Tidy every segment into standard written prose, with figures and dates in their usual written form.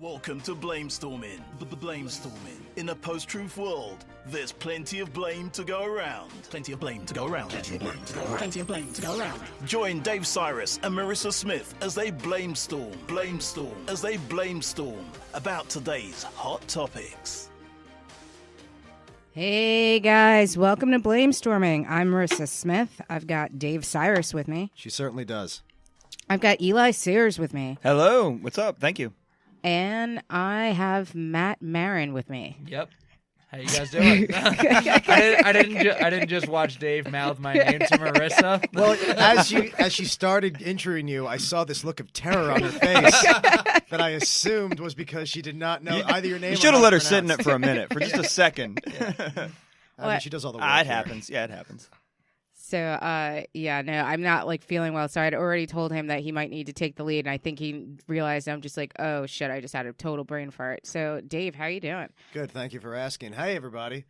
Welcome to Blamestorming. Blamestorming. In a post-truth world, there's plenty of blame to go around. Plenty of blame to go around. Plenty of blame to go around. Plenty of blame to go around. Join Dave Cyrus and Marissa Smith as they blamestorm about today's hot topics. Hey guys, welcome to Blamestorming. I'm Marissa Smith. I've got Dave Cyrus with me. She certainly does. I've got Eli Sears with me. Hello, what's up? Thank you. And I have Matt Marin with me. Yep. How you guys doing? I didn't just watch Dave mouth my name to Marissa. Well, as she started introing you, I saw this look of terror on her face that I assumed was because she did not know either your name. You should have let her sit in it for a minute, for just a second. I mean, she does all the work. It happens. Yeah, it happens. So, I'm not feeling well. So I'd already told him that he might need to take the lead, and I think he realized I'm just like, oh shit, I just had a total brain fart. So, Dave, how you doing? Good, thank you for asking. Hey, everybody.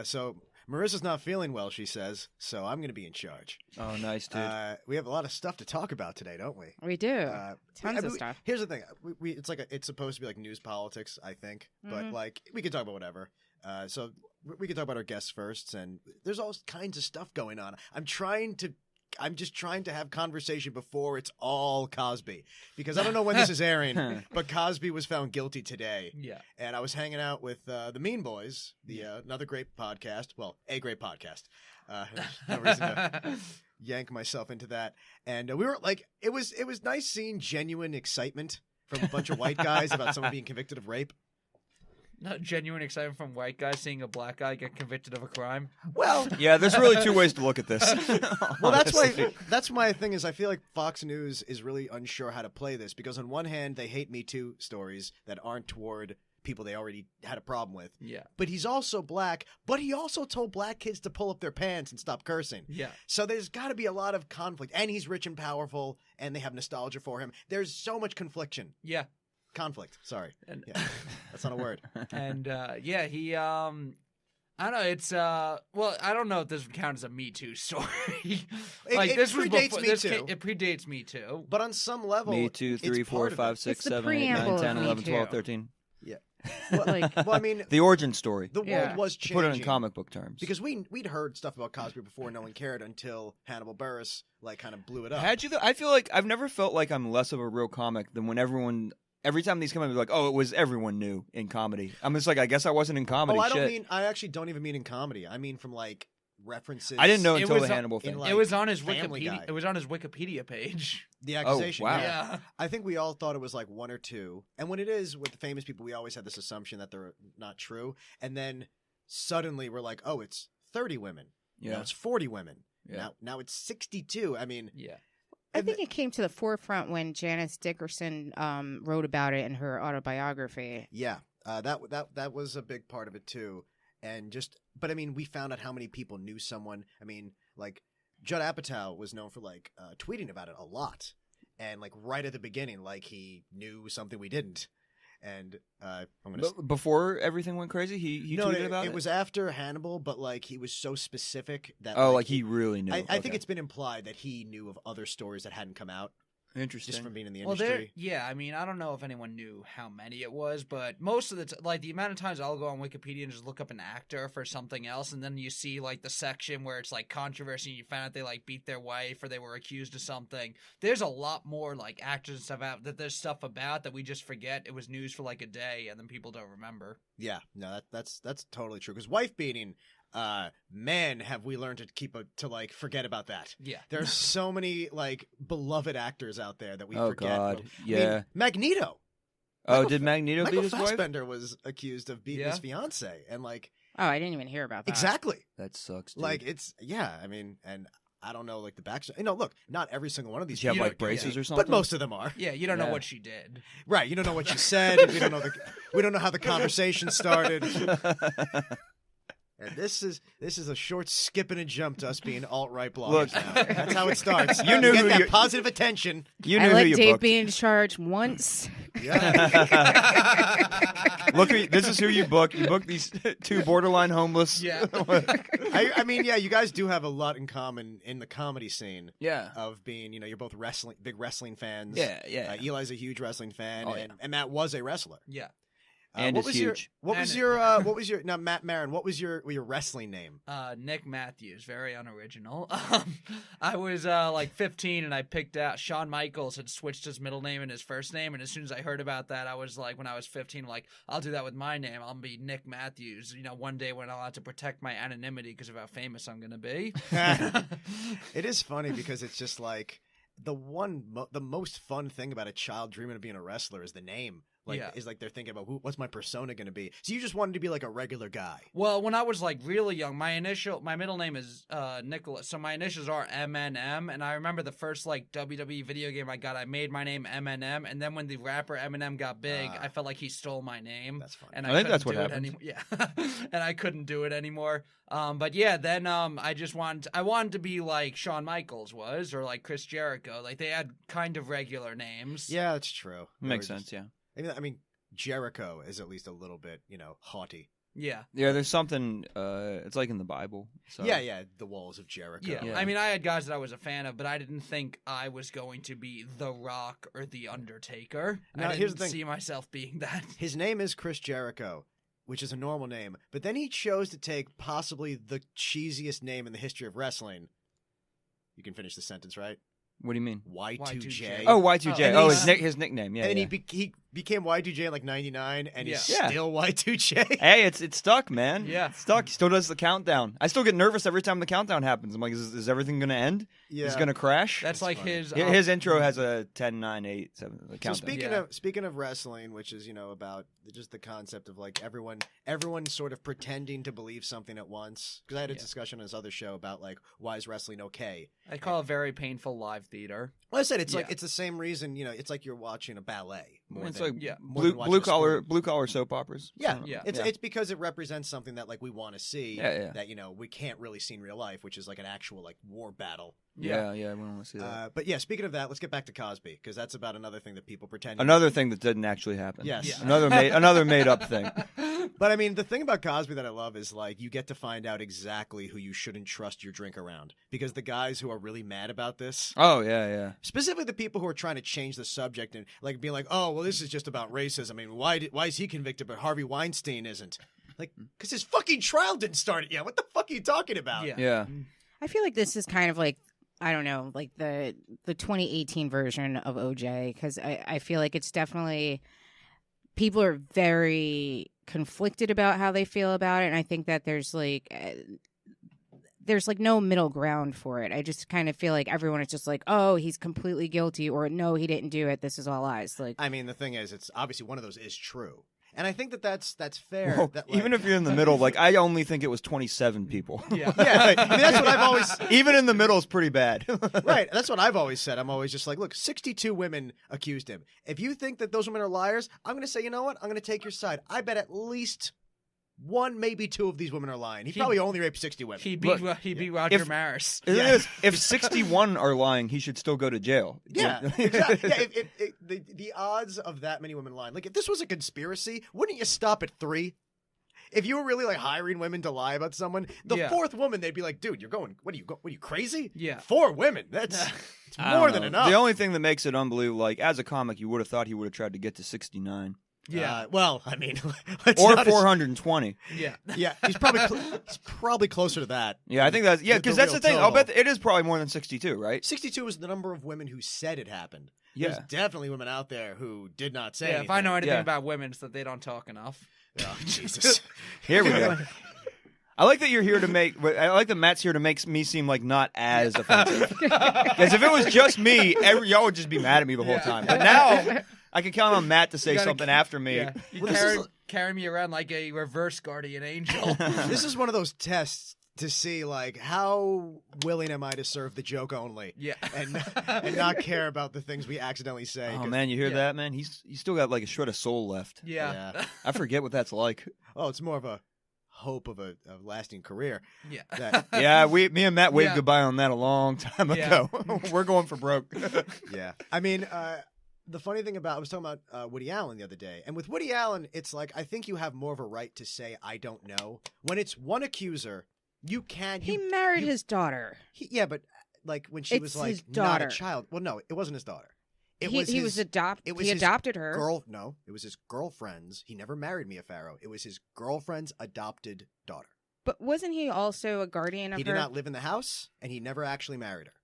So Marissa's not feeling well, she says, so I'm going to be in charge. Oh, nice, dude. We have a lot of stuff to talk about today, don't we? We do. Tons of stuff. Here's the thing: it's supposed to be like news politics, I think, but we can talk about whatever. So we can talk about our guests first, and there's all kinds of stuff going on. I'm just trying to have conversation before it's all Cosby, because I don't know when this is airing, but Cosby was found guilty today. Yeah. And I was hanging out with the Mean Boys, another great podcast. Well, a great podcast. No reason to yank myself into that. And we were like, it was nice seeing genuine excitement from a bunch of white guys about someone being convicted of rape. Not genuine excitement from white guys seeing a black guy get convicted of a crime. Well, yeah, there's really two ways to look at this. Well, that's my thing is I feel like Fox News is really unsure how to play this, because on one hand they hate Me Too stories that aren't toward people they already had a problem with. Yeah. But he's also black, but he also told black kids to pull up their pants and stop cursing. Yeah. So there's got to be a lot of conflict, and he's rich and powerful, and they have nostalgia for him. There's so much confliction. Yeah. Conflict. Sorry. And, yeah, that's not a word. And he I don't know. It's I don't know if this would count as a Me Too story. It this predates was Me Too. It predates Me Too. But on some level, Me Too, 3, 4, 5, 6, 7, 8, 9, 10, 11, 12, 13. Yeah. Well, I mean, the origin story. The world was changing. Put it in comic book terms. Because we'd heard stuff about Cosby before, no one cared until Hannibal Buress kind of blew it up. Had you? I feel like I've never felt like I'm less of a real comic than when every time these come up, they're like, oh, it was everyone new in comedy. I'm just like, I guess I wasn't in comedy. I actually don't even mean in comedy. I mean from references. I didn't know until the Hannibal thing. It was on his Family Wikipedia. Guy. It was on his Wikipedia page. The accusation. Oh, wow. Yeah. I think we all thought it was one or two. And when it is with the famous people, we always had this assumption that they're not true. And then suddenly we're like, oh, it's 30 women. Yeah. Now it's 40 women. Yeah. Now it's 62. I mean, Yeah. I think it came to the forefront when Janice Dickerson wrote about it in her autobiography. Yeah, that was a big part of it too, but I mean, we found out how many people knew someone. I mean, Judd Apatow was known for tweeting about it a lot, and right at the beginning, he knew something we didn't. And before everything went crazy, he tweeted about it? It was after Hannibal, but he was so specific that he really knew. I think it's been implied that he knew of other stories that hadn't come out. Interesting. Just from being in the industry. I mean, I don't know if anyone knew how many it was, but most of the the amount of times I'll go on Wikipedia and just look up an actor for something else, and then you see the section where it's controversy, and you find out they beat their wife or they were accused of something. There's a lot more actors and stuff out that there's stuff about that we just forget. It was news for a day, and then people don't remember. Yeah, no, that's totally true. Because wife beating. Man, have we learned to forget about that. Yeah. There's so many beloved actors out there that we forget. Oh God, yeah. I mean, Magneto. Did Magneto beat his wife? Michael Fassbender was accused of beating his fiance, and oh, I didn't even hear about that. Exactly. That sucks, dude. I mean, and I don't know the backstory. Look, not every single one of these. Did you have braces or something? But most of them are. Yeah, you don't know what she did. Right, you don't know what she said. we don't know how the conversation started. And this is a short skip and a jump to us being alt-right bloggers now. That's how it starts. You get that positive attention. I let Dave be in charge once. Yeah. Look, this is who you book. You book these two borderline homeless. Yeah. I mean, yeah, you guys do have a lot in common in the comedy scene. Yeah. Of being, you're both big wrestling fans. Yeah. Eli's a huge wrestling fan, Oh, and Matt was a wrestler. Yeah. And what is was huge. What was your now Matt Marin? What was your wrestling name? Nick Matthews, very unoriginal. I was like 15 and I picked out Shawn Michaels had switched his middle name and his first name, and as soon as I heard about that, I was like, when I was 15, like, I'll do that with my name. I'll be Nick Matthews. One day when I'll have to protect my anonymity because of how famous I'm gonna be. It is funny because it's just like the most fun thing about a child dreaming of being a wrestler is the name. Is like they're thinking about what's my persona going to be. So you just wanted to be like a regular guy. Well, when I was like really young, my middle name is Nicholas, so my initials are MNM, and I remember the first like WWE video game I got, I made my name MNM, and then when the rapper Eminem got big, I felt like he stole my name. That's funny. And I think that's what happened. Yeah, and I couldn't do it anymore. But yeah, then I wanted to be like Shawn Michaels was, or like Chris Jericho. Like they had kind of regular names. Yeah, that's true. Makes sense, yeah. I mean, Jericho is at least a little bit, haughty. Yeah. Yeah, there's something, it's like in the Bible. So. Yeah, the walls of Jericho. Yeah. I mean, I had guys that I was a fan of, but I didn't think I was going to be The Rock or The Undertaker. Now, I here's didn't the thing. see myself being that. His name is Chris Jericho, which is a normal name, but then he chose to take possibly the cheesiest name in the history of wrestling. You can finish the sentence, right? What do you mean? Y2J. Oh, Y2J. Oh, Oh, and his nickname. Yeah. And yeah. he became Y2J in like 99, and he's Yeah. still Y2J. Hey, it's stuck, man. Yeah. It's stuck. He still does the countdown. I still get nervous every time the countdown happens. I'm like, is everything going to end? Yeah. Is it going to crash? That's like funny. his His intro has a 10, 9, 8, 7 the So countdown. speaking of wrestling, which is about just the concept of like everyone sort of pretending to believe something at once. Because I had a discussion on this other show about like why is wrestling okay? I call it very painful live theater. Well, I said it's like Yeah. it's the same reason. It's like you're watching a ballet. It's than, like yeah, more than watching a blue collar soap operas. Yeah, So, Yeah. It's because it represents something that like we want to see. Yeah. That we can't really see in real life, which is like an actual like war battle. Yeah, we don't want to see that. But yeah, speaking of that, let's get back to Cosby because that's about another thing that people pretend. Another thing that didn't actually happen. Yes. Yeah. Another made up thing. But I mean, the thing about Cosby that I love is like you get to find out exactly who you shouldn't trust your drink around because the guys who are really mad about this, Oh yeah. specifically the people who are trying to change the subject and like being like, oh well, this is just about racism. I mean, why is he convicted but Harvey Weinstein isn't? Like, because his fucking trial didn't start yet. What the fuck are you talking about? Yeah. I feel like this is kind of like, I don't know, like the 2018 version of OJ, because I feel like it's definitely, people are very conflicted about how they feel about it, and I think that there's like no middle ground for it. I just kind of feel like everyone is just like, oh, he's completely guilty, or no, he didn't do it, this is all lies. Like, I mean, the thing is, it's obviously one of those is true. And I think that's fair. Well, that, like, even if you're in the middle, like I only think it was 27 people. Yeah. yeah, I mean, that's what I've always Even in the middle is pretty bad. right. That's what I've always said. I'm always just like, look, 62 women accused him. If you think that those women are liars, I'm going to say, you know what? I'm going to take your side. I bet at least one, maybe two of these women are lying. He probably only raped 60 women. He beat Roger If- Maris. If 61 are lying, he should still go to jail. Yeah, exactly. Yeah, if the odds of that many women lying. Like, if this was a conspiracy, wouldn't you stop at 3? If you were really like hiring women to lie about someone, the Yeah. 4th woman, they'd be like, "Dude, you're going. What are you crazy? Yeah. 4 women. That's it's I don't more than know. enough." The only thing that makes it unbelievable, like as a comic, you would have thought he would have tried to get to 69 Yeah. Well, I mean, let's or not 420. Yeah. Yeah, he's probably closer to that. Yeah, I think that's because that's real the thing. I'll total. bet it is probably more than 62, right? 62 is the number of women who said it happened. Yeah. There's definitely women out there who did not say Yeah, anything. if I know anything Yeah. about women, it's that they don't talk enough. Oh, Jesus. Here we go. I like that you're here to make. I like that Matt's here to make me seem like not as offensive. Because if it was just me, y'all would just be mad at me the whole time. But now I can count on Matt to say gotta something after me. Yeah. You Well, this carry me around like a reverse guardian angel. This is one of those tests to see, like, how willing am I to serve the joke only? Yeah. And not care about the things we accidentally say. Oh 'cause- man, you hear Yeah. that, man? He's still got like a shred of soul left. Yeah. Yeah. I forget what that's like. Oh, it's more of a hope of a lasting career. Yeah. That, Yeah, me and Matt waved Yeah. goodbye on that a long time Yeah. ago. We're going for broke. yeah. I mean, the funny thing about, I was talking about Woody Allen the other day, and with Woody Allen, it's like, I think you have more of a right to say, I don't know. When it's one accuser, you can. He married his daughter. Yeah, but like when she was It's like his not a daughter. child. Well, no, it wasn't his daughter. He his adopted her. No, it was his girlfriend's. He never married Mia Farrow. It was his girlfriend's adopted daughter. But wasn't he also a guardian of He her? did not live in the house, and he never actually married her.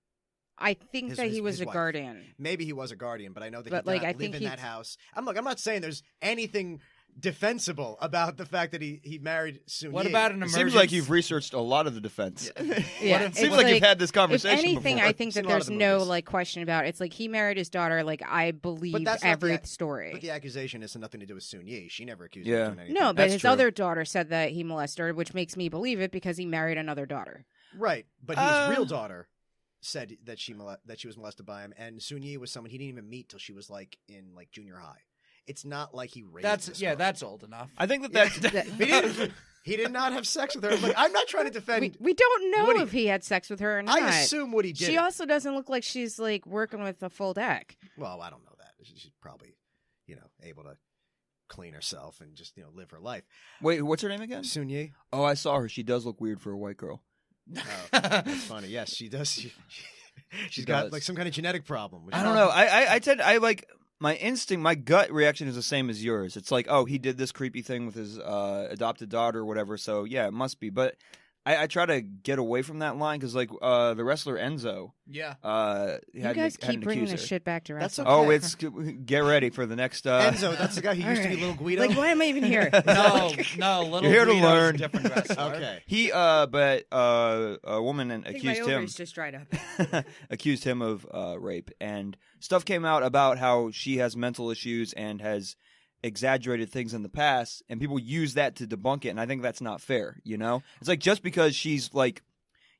I think that he was his a wife. guardian. Maybe he was a guardian, but I know that But, he did like, I not think live in that house. I'm not saying there's anything defensible about the fact that he married Sun What Yi. about an It emergence? seems like you've researched a lot of the defense. Yeah, It seems like you've had this conversation If anything, before. I think Seen that a lot there's of the no movies. like question about it. It's like he married his daughter. Like I believe that's not every the story. But the accusation has nothing to do with Sun Yi. She never accused him Yeah. of doing anything. No, but That's his true. other daughter said that he molested her, which makes me believe it because he married another daughter. Right, but his real daughter said that she was molested by him, and Sun Yi was someone he didn't even meet till she was like in like junior high. It's not like he raised this girl. That's old enough. I think that's He did not have sex with her. Like, I'm not trying to defend. We don't know Woody. if he had sex with her or not. I assume Woody did. She it. also doesn't look like she's like working with a full deck. Well, I don't know that. She's probably, able to clean herself and just live her life. Wait, what's her name again? Sun Yi. Oh, I saw her. She does look weird for a white girl. Oh, that's funny. Yes, she does. She's got does. like some kind of genetic problem. which I don't know. I like my instinct, my gut reaction is the same as yours. It's like, oh, he did this creepy thing with his adopted daughter or whatever. So yeah, it must be. But I try to get away from that line because like the wrestler Enzo. Yeah. You guys keep bringing this shit back to That's wrestling. okay. Oh, it's get ready for the next. Enzo, that's the guy who used to be Alright. Little Guido. Like, why am I even here? No, Little You're here to Guido's learn. a different wrestler. Okay. He but a woman I think accused my him ovaries just dried up. accused him of rape, and stuff came out about how she has mental issues and has exaggerated things in the past, and people use that to debunk it, and I think that's not fair. It's like just because she's like,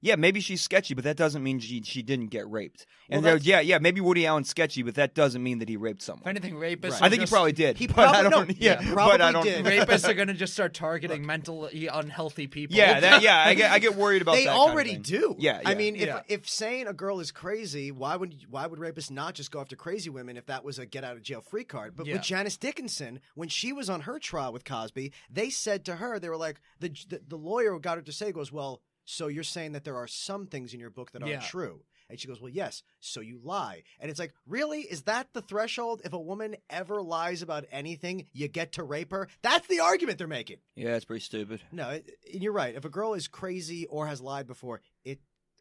yeah, maybe she's sketchy, but that doesn't mean she didn't get raped. And Well, maybe Woody Allen's sketchy, but that doesn't mean that he raped someone. If anything, rapists. Right. are I think just, he probably did. He but probably- I don't. no, yeah, he but I don't. probably did. Rapists are going to just start targeting mentally unhealthy people. Yeah, I get worried about They that. already kind of thing. do. Yeah, I yeah. mean, Yeah. if saying a girl is crazy, why would rapists not just go after crazy women if that was a get out of jail free card? But Yeah. with Janice Dickinson, when she was on her trial with Cosby, they said to her, they were like, the lawyer who got her to say goes, well, so you're saying that there are some things in your book that aren't Yeah. true. And she goes, well, yes, so you lie. And it's like, really? Is that the threshold? If a woman ever lies about anything, you get to rape her? That's the argument they're making. Yeah, it's pretty stupid. No, you're right. If a girl is crazy or has lied before,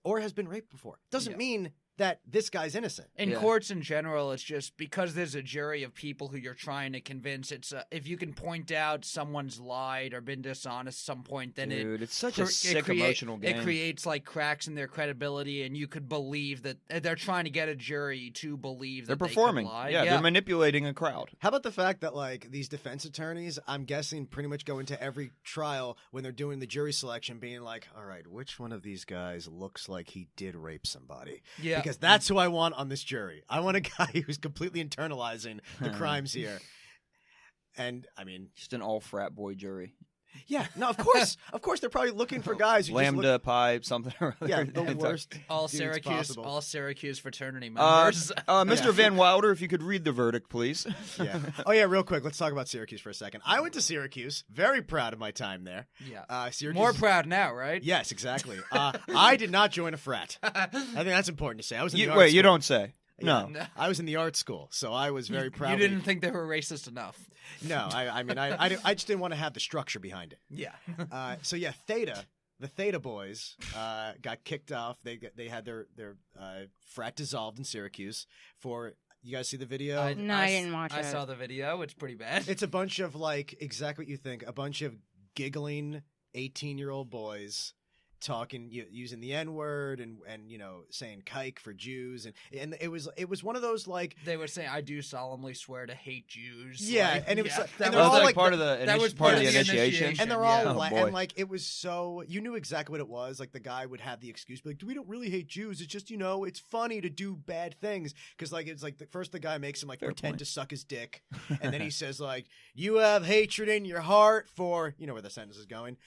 or has been raped before, doesn't Yeah. mean that this guy's innocent. In Yeah. courts in general, it's just because there's a jury of people who you're trying to convince. It's if you can point out someone's lied or been dishonest at some point, then Dude, it's such cre- a it sick create- emotional game. It creates like cracks in their credibility, and you could believe that they're trying to get a jury to believe They're that performing. They could lie. Yeah, they're manipulating a crowd. How about the fact that like these defense attorneys, I'm guessing, pretty much go into every trial when they're doing the jury selection, being like, all right, which one of these guys looks like he did rape somebody? Yeah. Because that's who I want on this jury. I want a guy who's completely internalizing the crimes here. And I mean, Just an all frat boy jury. yeah, no, of course, they're probably looking for guys who Lambda just look, pipe, something or other. yeah, the worst. all dudes Syracuse, possible. fraternity Uh, members. Mr. Yeah. Van Wilder, if you could read the verdict, please. Yeah. Oh yeah, real quick, let's talk about Syracuse for a second. I went to Syracuse, very proud of my time there. yeah. Syracuse. More proud now, right? Yes, exactly. I did not join a frat. I think that's important to say. I was in the art Wait, school. you don't say. Yeah, No. I was in the art school, so I was very proud. You didn't think they were racist enough. No, I mean, I just didn't want to have the structure behind it. Yeah. So yeah, the Theta boys got kicked off. They had their frat dissolved in Syracuse for. You guys see the video? No, I didn't watch I it. saw the video. It's pretty bad. It's a bunch of like exactly what you think. A bunch of giggling 18-year-old boys talking using the N-word and saying kike for Jews and it was one of those like They were saying, "I do solemnly swear to hate Jews." Yeah, Like, and it was yeah, like- that and That they're was all like like part the- of the that was part of the part of the initiation. initiation. and they're all Yeah. Oh, la- boy. and like it was so you knew exactly what it was. Like the guy would have the excuse, be like, "We don't really hate Jews. It's just it's funny to do bad things." Because like it's like first the guy makes him like Fair pretend point. to suck his dick, and then he says like, "You have hatred in your heart for where the sentence is going."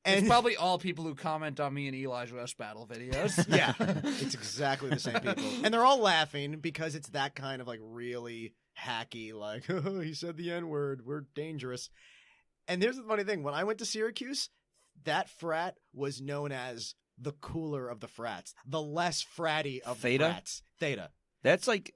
And it's probably all people who comment on me and Eli's roast battle videos. yeah, it's exactly the same people, and they're all laughing because it's that kind of like really hacky, like oh, he said the N-word, we're dangerous. And here's the funny thing: when I went to Syracuse, that frat was known as the cooler of the frats, the less fratty of the Theta? frats. Theta. That's like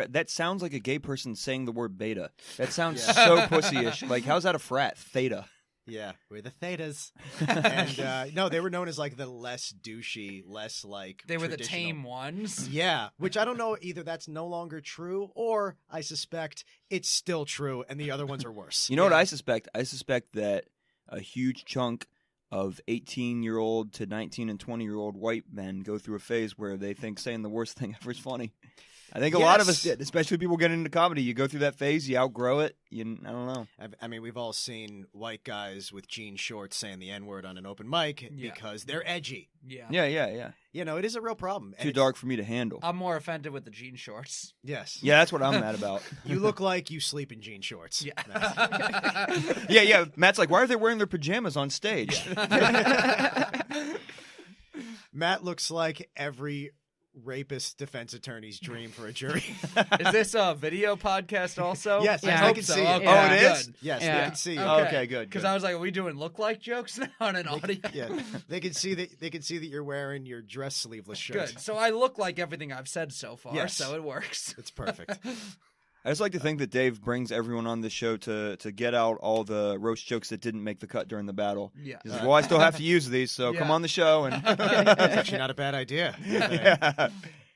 that sounds like a gay person saying the word beta. That sounds so pussyish. Like, how's that a frat? Theta. Yeah, we're the Thetas. And no, they were known as like the less douchey, less like They were the traditional. tame ones. Yeah, which I don't know, either that's no longer true or I suspect it's still true and the other ones are worse. You know what I suspect? I suspect that a huge chunk of 18-year-old to 19 and 20-year-old white men go through a phase where they think saying the worst thing ever is funny. I think a lot of us did, especially people getting into comedy. You go through that phase, you outgrow it. I don't know. I mean, we've all seen white guys with jean shorts saying the N-word on an open mic because they're edgy. Yeah. Yeah. You know, it is a real problem. Too dark for me to handle. I'm more offended with the jean shorts. Yes. Yeah, that's what I'm mad about. You look like you sleep in jean shorts. Yeah. Yeah. Matt's like, why are they wearing their pajamas on stage? Matt looks like every rapist defense attorney's dream for a jury. Is this a video podcast also? Yes, Yeah. I hope can so. see it. Okay, Oh, it good. is? Yes, Yeah. they can see you. Okay, good. Because I was like, are we doing look like jokes now on an audio? Yeah, they can see that you're wearing your dress sleeveless shirt. Good. So I look like everything I've said so far, Yes. so it works. It's perfect. I just like to think that Dave brings everyone on this show to get out all the roast jokes that didn't make the cut during the battle. Yeah. He's like, well, I still have to use these, so Yeah. come on the show. And It's actually not a bad idea. yeah.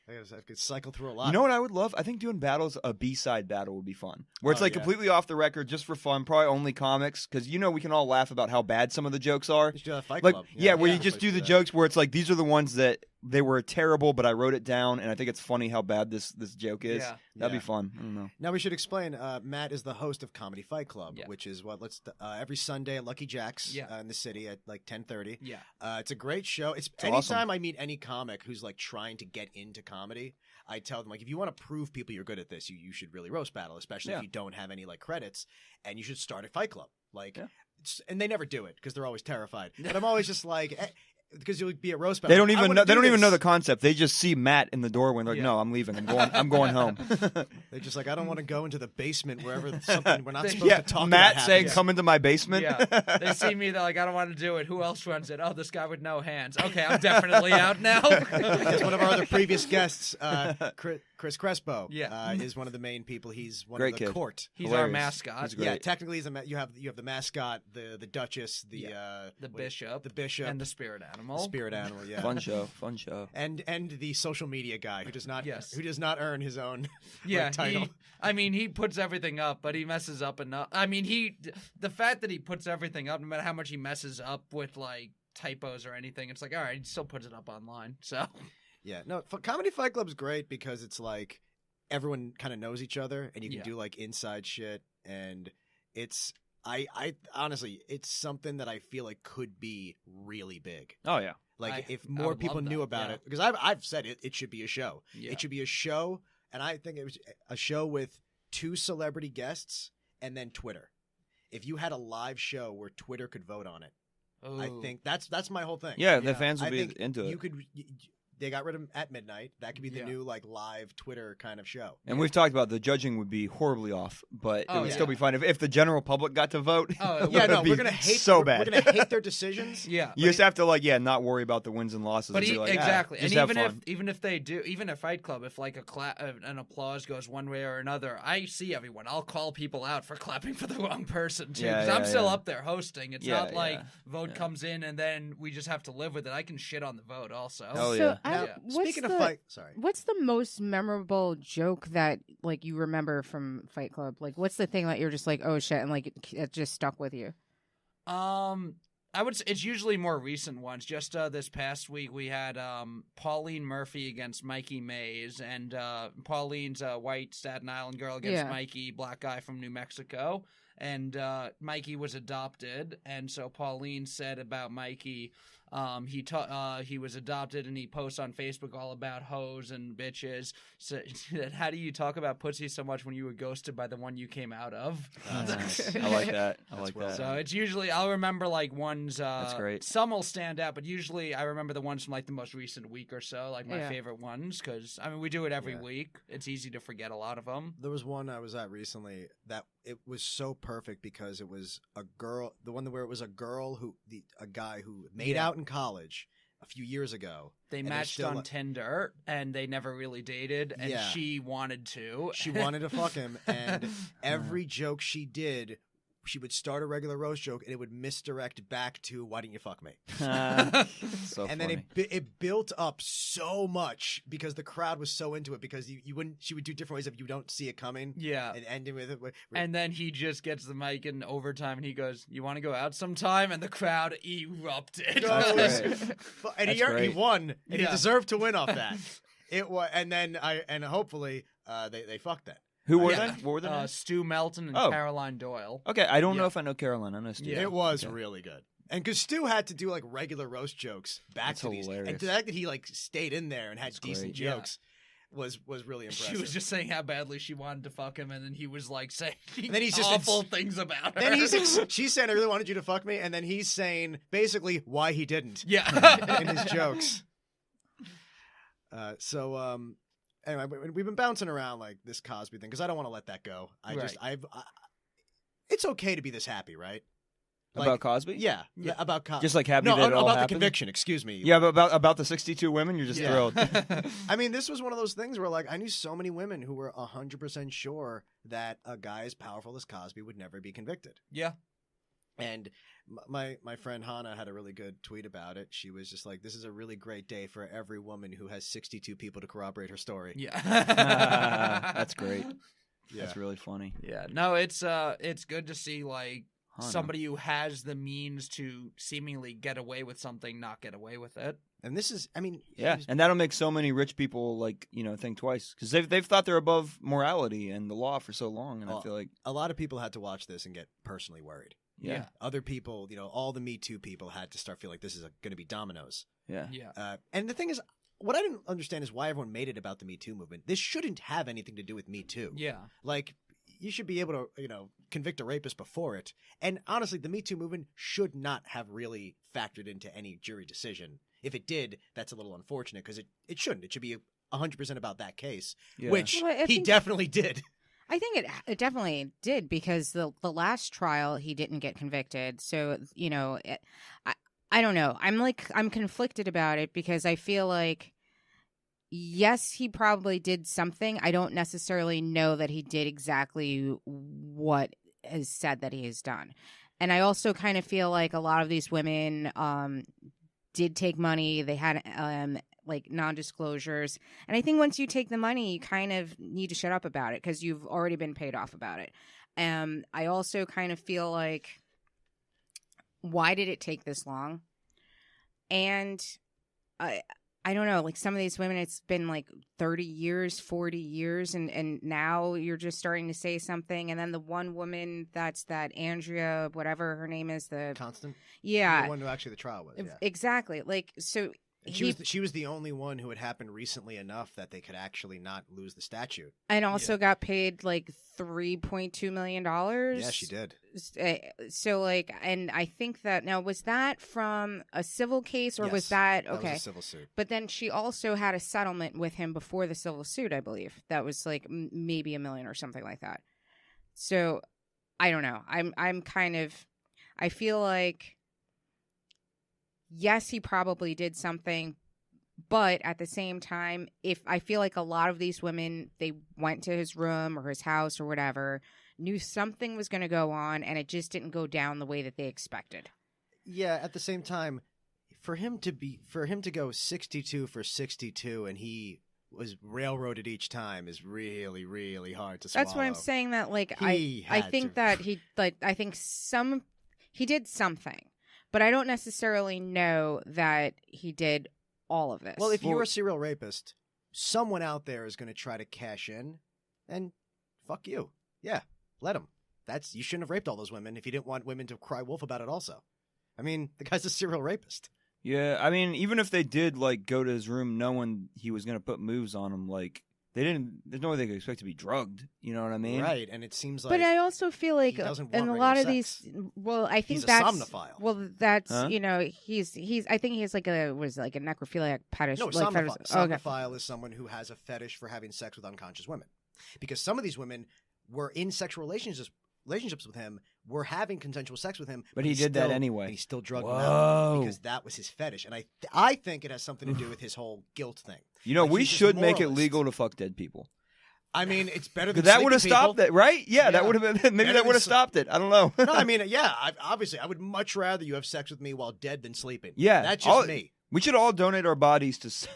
I could cycle through a lot. You know what I would love? I think doing battles, a B-side battle would be fun. Where it's Oh, like yeah. completely off the record, just for fun, probably only comics, because we can all laugh about how bad some of the jokes are. You should do a Fight Like, Club. yeah, where you let's just do the that. jokes where it's like, these are the ones that they were terrible, but I wrote it down, and I think it's funny how bad this joke is. Yeah. That'd Yeah. be fun. I don't know. Now we should explain. Matt is the host of Comedy Fight Club, Yeah. which is every Sunday at Lucky Jack's Yeah. in the city at like 10:30. Yeah. It's a great show. It's awesome. anytime I meet any comic who's like trying to get into comedy, I tell them like, if you want to prove people you're good at this, you should really roast battle, especially Yeah. if you don't have any like credits, and you should start a Fight Club. Like, Yeah. and they never do it because they're always terrified. But I'm always just like. Because you'll be a roast battle. They don't I even wanna know. They do don't even know this. the concept. They just see Matt in the doorway and they're like, Yeah. "No, I'm leaving. I'm going home." They're just like, I don't want to go into the basement wherever something we're not supposed Yeah, to talk Matt about saying, happens. "Come into my basement." Yeah. They see me, they're like, I don't want to do it. Who else runs it? Oh, this guy with no hands. Okay, I'm definitely out now. As one of our other previous guests, Chris Crespo, Yeah. is one of the main people. He's one Great of the kid. court. He's Hilarious. our mascot. He's great. Yeah, technically, you have the mascot, the Duchess, the bishop. the bishop, And the spirit animal. the spirit animal. Yeah, Fun show. and the social media guy who does not Yes. earn his own Yeah, title. he puts everything up, but he messes up enough. I mean, the fact that he puts everything up, no matter how much he messes up with like typos or anything, it's like, all right, he still puts it up online. So Yeah, no, Comedy Fight Club's great because it's like everyone kind of knows each other, and you can Yeah. do like inside shit, and it's I honestly, it's something that I feel like could be really big. Oh yeah. Like if I more would people love knew that, about yeah. it, because I've said it should be a show. Yeah. It should be a show, and I think it was a show with 2 celebrity guests and then Twitter. If you had a live show where Twitter could vote on it, I Ooh. think that's my whole thing. Yeah, the Yeah. fans will I be think into you it. could. They got rid of them at midnight. That could be the Yeah. new like live Twitter kind of show. And we've talked about the judging would be horribly off, but it Oh, would yeah. still be fine if the general public got to vote. Oh, it Yeah, would no, be we're gonna hate so we're, bad. We're gonna hate their decisions. Yeah. You just have to not worry about the wins and losses. But and be like, exactly, just and have even fun. if they do, even at Fight Club, if like an applause goes one way or another, I see everyone. I'll call people out for clapping for the wrong person too, Yeah, because I'm yeah, still yeah. up there hosting. It's Yeah, not like yeah, vote yeah. comes in and then we just have to live with it. I can shit on the vote also. Hell So yeah. Yeah. Speaking of fight, sorry. What's the most memorable joke that like you remember from Fight Club? Like, what's the thing that you're just like, oh shit, and like it just stuck with you? I would say it's usually more recent ones. Just this past week, we had Pauline Murphy against Mikey Mays, and Pauline's a white Staten Island girl against Yeah. Mikey, black guy from New Mexico. and Mikey was adopted, and so Pauline said about Mikey, he was adopted, and he posts on Facebook all about hoes and bitches. So, how do you talk about pussy so much when you were ghosted by the one you came out of? Nice. I like that. I like that. So it's usually, I'll remember like ones. That's great. Some will stand out, but usually I remember the ones from like the most recent week or so, like my favorite ones, because I mean we do it every week. It's easy to forget a lot of them. There was one I was at recently that it was so perfect because it was a girl. The one where it was a girl a guy who made out in college a few years ago. They matched on Tinder, and they never really dated, and she wanted to. She wanted to fuck him, and every joke she did, she would start a regular roast joke, and it would misdirect back to, why didn't you fuck me? So and funny. then it built up so much because the crowd was so into it, because she would do different ways of you don't see it coming. Yeah. And ending with it. And then he just gets the mic in overtime, and he goes, you want to go out sometime? And the crowd erupted. And he won, and he deserved to win off that. And hopefully they fucked that. Who were they? What were they? Stu Melton and Caroline Doyle. Okay, I don't know if I know Caroline. I know Stu. It was really good. And because Stu had to do like regular roast jokes back to these. Hilarious. And the fact that he like stayed in there and had decent jokes was really impressive. She was just saying how badly she wanted to fuck him, and then he was like saying then he's just awful things about her. Then she's saying, I really wanted you to fuck me, and then he's saying basically why he didn't. Yeah. In his jokes. Anyway, we've been bouncing around like this Cosby thing because I don't want to let that go. It's okay to be this happy, right? Like, about Cosby? Yeah. About Cosby. Just like happy that it all about happened? the conviction, excuse me. Yeah, but about the 62 women, you're just thrilled. I mean, this was one of those things where like I knew so many women who were 100% sure that a guy as powerful as Cosby would never be convicted. Yeah. And my friend Hannah had a really good tweet about it. She was just like, this is a really great day for every woman who has 62 people to corroborate her story. Yeah. That's great. Yeah. That's really funny. Yeah. No, it's good to see like somebody who has the means to seemingly get away with something not get away with it. And this is, I mean, and that'll make so many rich people like think twice because they've thought they're above morality and the law for so long, and I feel like a lot of people had to watch this and get personally worried. Yeah. Other people, all the Me Too people had to start feeling like this is going to be dominoes. Yeah. Yeah. And the thing is, what I didn't understand is why everyone made it about the Me Too movement. This shouldn't have anything to do with Me Too. Yeah. Like, you should be able to, convict a rapist before it. And honestly, the Me Too movement should not have really factored into any jury decision. If it did, that's a little unfortunate because it shouldn't. It should be 100% about that case, which he definitely did. I think it definitely did because the last trial he didn't get convicted. So, I don't know. I'm conflicted about it because I feel like, yes, he probably did something. I don't necessarily know that he did exactly what is said that he has done. And I also kind of feel like a lot of these women did take money. They had like non-disclosures. And I think once you take the money, you kind of need to shut up about it because you've already been paid off about it. I also kind of feel like, why did it take this long? And I don't know, like some of these women, it's been like 30 years, 40 years, and now you're just starting to say something. And then the one woman, that's that Andrea, whatever her name is, the Constant? Yeah. The one who actually the trial was, yeah. Exactly. Like, so... And she was the only one who had happened recently enough that they could actually not lose the statute. And also got paid like $3.2 million. Yeah, she did. So like, and I think that now, was that from a civil case or was that okay? That was a civil suit. But then she also had a settlement with him before the civil suit, I believe. That was like maybe $1 million or something like that. So I don't know. I'm kind of, I feel like, yes, he probably did something, but at the same time, if I feel like a lot of these women, they went to his room or his house or whatever, knew something was going to go on, and it just didn't go down the way that they expected. Yeah, at the same time, for him to go 62 for 62, and he was railroaded each time is really, really hard to swallow. That's what I'm saying. That like I think that he did something. But I don't necessarily know that he did all of this. Well, if you're a serial rapist, someone out there is going to try to cash in, and fuck you. Yeah, let him. that's you shouldn't have raped all those women if you didn't want women to cry wolf about it. Also, I mean, the guy's a serial rapist. Yeah, I mean, even if they did like go to his room knowing he was gonna put moves on him, like they didn't. There's no way they could expect to be drugged. You know what I mean? Right, and it seems like. But I also feel like he doesn't in want a lot of regular sex. these, well, I think He's a that's somnophile. well, that's Huh? he's. I think he's like a necrophiliac fetish. No, like, somnophile. fetish. Oh, okay. Somnophile is someone who has a fetish for having sex with unconscious women, because some of these women were in sexual relationships with him, were having consensual sex with him, But he did that anyway. And he still drugged them Whoa. out because that was his fetish, and I think it has something to do with his whole guilt thing. You know, Like, we he's just should make it moralist. legal to fuck dead people. I mean, it's better than Because that sleeping would have people. stopped it, right? Yeah, that Yeah. would have been. Maybe Better that would have than stopped it. I don't know. No, I mean, yeah, obviously, I would much rather you have sex with me while dead than sleeping. Yeah, That's just all- me. We should all donate our bodies to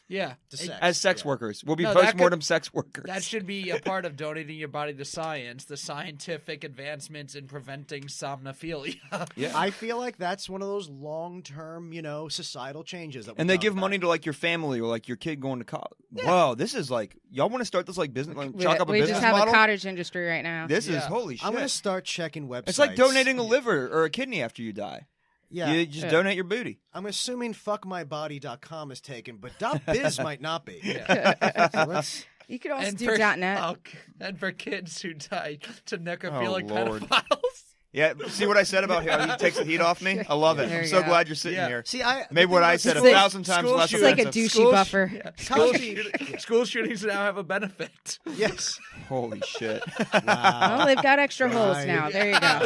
Yeah. To sex. as sex Yeah. workers. We'll be No, that post-mortem sex workers. That should be a part of donating your body to science, the scientific advancements in preventing somnophilia. Yeah. I feel like that's one of those long-term, societal changes. That we And they talk give about. money to like your family or like your kid going to college. Whoa, this is like y'all want to start this like business, like chalk up a We business just have model. a cottage industry right now. This is Yeah. holy shit. I'm going to start checking websites. It's like donating a liver or a kidney after you die. Yeah, You just donate your booty. I'm assuming fuckmybody.com is taken, but .biz might not be. Yeah. So let's- You could also And do for, .net. and for kids who die to necrophilic Lord. pedophiles. Yeah, see what I said about how he takes the heat off me? I love it. There I'm you so go. glad you're sitting Yeah. here. See, I Maybe what I said It's like 1,000 times school less It's like a offensive. douchey School- buffer. School shootings now have a benefit. Yes. Holy shit. Wow. Well, they've got extra holes Right. now. There you go.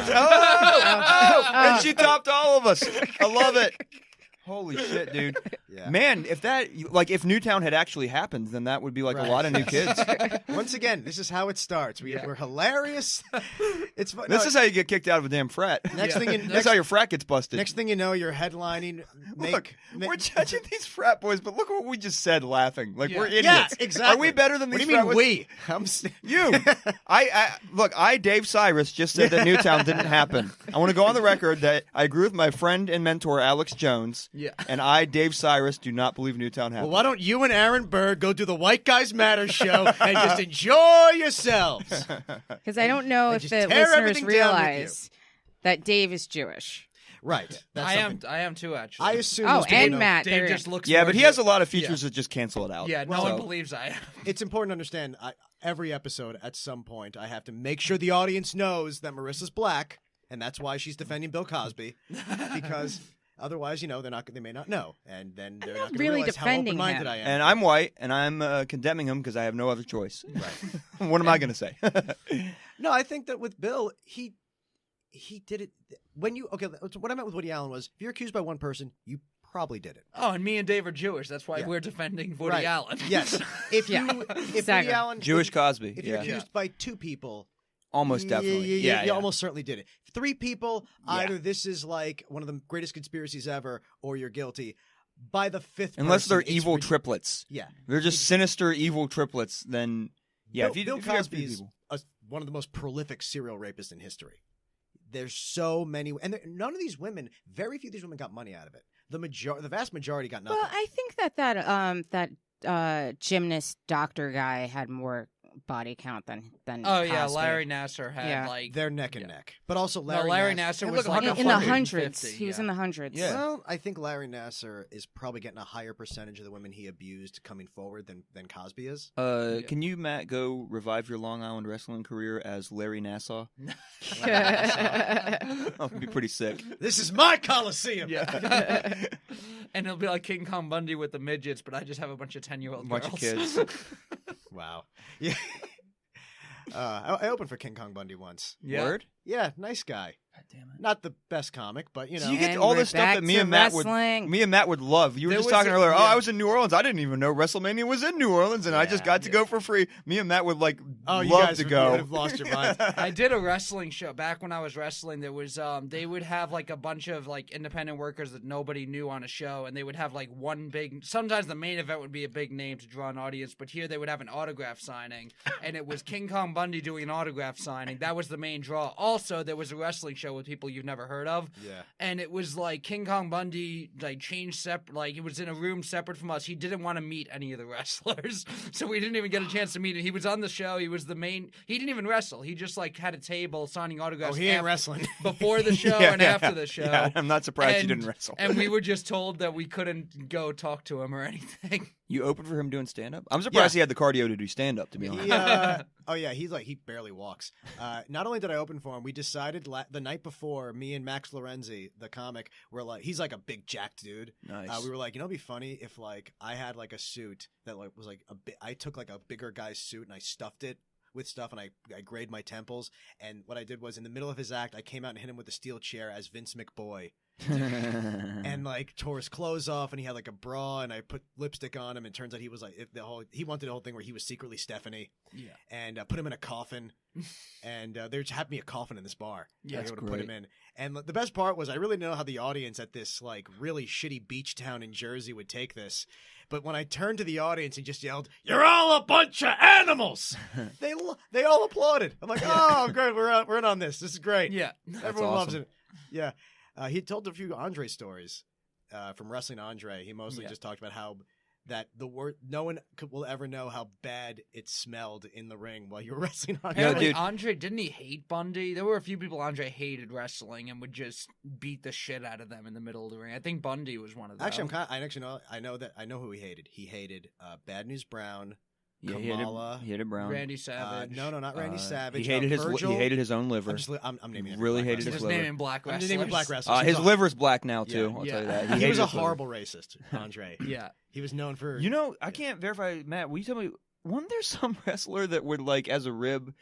Oh, and she topped all of us. I love it. Holy shit, dude. Yeah. Man, if Newtown had actually happened, then that would be like Right. a lot of new kids. Once again, this is how it starts. We're hilarious. It's fun. This is how you get kicked out of a damn frat. Next thing you That's how your frat gets busted. next thing you know, you're headlining. Look, we're judging these frat boys, but look what we just said laughing. Like, we're idiots. Yeah, exactly. Are we better than What these do you mean frat we? I'm You. I, Dave Cyrus, just said that Newtown didn't happen. I want to go on the record that I agree with my friend and mentor, Alex Jones. Yeah. And I, Dave Cyrus, do not believe Newtown happened. Well, why don't you and Aaron Burr go do the White Guys Matter show and just enjoy yourselves? Because I don't know They if just the tear listeners everything down with realize that Dave is Jewish. Right. That's I something. am too, actually. I assume. Oh, most people and know. Matt. Dave There. just looks Yeah, more but he Jew- has a lot of features that just cancel it out. Yeah, no So- one believes I am. It's important to understand. Every episode, at some point, I have to make sure the audience knows that Marissa's black, and that's why she's defending Bill Cosby, because otherwise, they may not know, and then they're not going to really realize how defending open-minded him. I am. And I'm white, and I'm condemning him because I have no other choice. Right. What am I going to say? No, I think that with Bill, he did it when you what I meant with Woody Allen was if you're accused by one person, you probably did it. Oh, and me and Dave are Jewish. That's why Yeah. we're defending Woody Right. Allen. Yes. If Yeah, Woody exactly. Allen Jewish Cosby. if you're Yeah. accused by two people, Almost definitely. you Yeah. almost certainly did it. Three people, Yeah. either this is like one of the greatest conspiracies ever, or you're guilty. By the fifth, Unless person, they're it's evil rid- triplets. Yeah, They're just sinister evil triplets, then yeah. Bill if you have Cosby three is people. one of the most prolific serial rapists in history. There's so many, and none of these women, very few of these women got money out of it. The vast majority got nothing. Well, I think that gymnast doctor guy had more body count than Oh yeah, Cosby. Larry Nasser had Yeah. like They're neck and Yeah. neck, but also No, Larry Nasser Hey, was look, like in the 150, hundreds. He was in the hundreds. Yeah. Well, I think Larry Nasser is probably getting a higher percentage of the women he abused coming forward than Cosby is. Yeah. Can you, Matt, go revive your Long Island wrestling career as Larry Nassau? That would be pretty sick. This is my Coliseum. Yeah. And it'll be like King Kong Bundy with the midgets, but I just have a bunch of 10-year-old A bunch of girls. kids. Wow. Yeah. I opened for King Kong Bundy once. Yeah. Word? Yeah, nice guy. God damn it. Not the best comic, but So you get And all we're this stuff back that me to and Matt would love. You were There just was talking a- earlier. Oh, yeah. I was in New Orleans. I didn't even know WrestleMania was in New Orleans, and I just got to go for free. Me and Matt would you love guys to would go. have lost your mind. I did a wrestling show back when I was wrestling. There was they would have like a bunch of like independent workers that nobody knew on a show, and they would have like one big. Sometimes the main event would be a big name to draw an audience, but here they would have an autograph signing, and it was King Kong Bundy doing an autograph signing. That was the main draw. Also, there was a wrestling show with people you've never heard of. Yeah. And it was like King Kong Bundy changed separate. Like he was in a room separate from us. He didn't want to meet any of the wrestlers, so we didn't even get a chance to meet him. He was on the show. He was the main. He didn't even wrestle. He just had a table signing autographs. Oh, he ain't wrestling before the show and after the show. Yeah, I'm not surprised you didn't wrestle. And we were just told that we couldn't go talk to him or anything. You opened for him doing stand-up? I'm surprised he had the cardio to do stand-up, to be honest. Oh, yeah, he barely walks. Not only did I open for him, we decided the night before, me and Max Lorenzi, the comic, were like, he's like a big jacked dude. Nice. We were like, it'd be funny if I had a suit that was I took a bigger guy's suit and I stuffed it with stuff and I grayed my temples. And what I did was in the middle of his act, I came out and hit him with a steel chair as Vince McBoy. And tore his clothes off and he had a bra and I put lipstick on him and turns out he was he wanted the whole thing where he was secretly Stephanie. Yeah. And put him in a coffin and there just happened to be a coffin in this bar. Yeah, I that's would put him in. And the best part was I really didn't know how the audience at this really shitty beach town in Jersey would take this. But when I turned to the audience and just yelled, "You're all a bunch of animals," they all applauded. I'm like, "Oh, great, we're in on this. This is great." Yeah, everyone loves awesome. it. Yeah, he told a few Andre stories from wrestling Andre. He mostly just talked about how that no one will ever know how bad it smelled in the ring while you were wrestling Andre. Apparently, dude. Andre, didn't he hate Bundy? There were a few people Andre hated wrestling and would just beat the shit out of them in the middle of the ring. I think Bundy was one of them. Actually, I know who he hated. He hated Bad News Brown. Yeah, Kamala. he hated Brown. Randy Savage. No, not Randy Savage. He hated Virgil. he hated his own liver. I'm naming it. Really black hated Just his wrestlers. liver. naming black I'm wrestlers. naming black wrestlers. His liver's black now too. Yeah. I'll tell you Yeah. that. He was hated a his liver. horrible racist, Andre. Yeah. He was known for. I can't verify. Matt, will you tell me? Wasn't there some wrestler that would as a rib,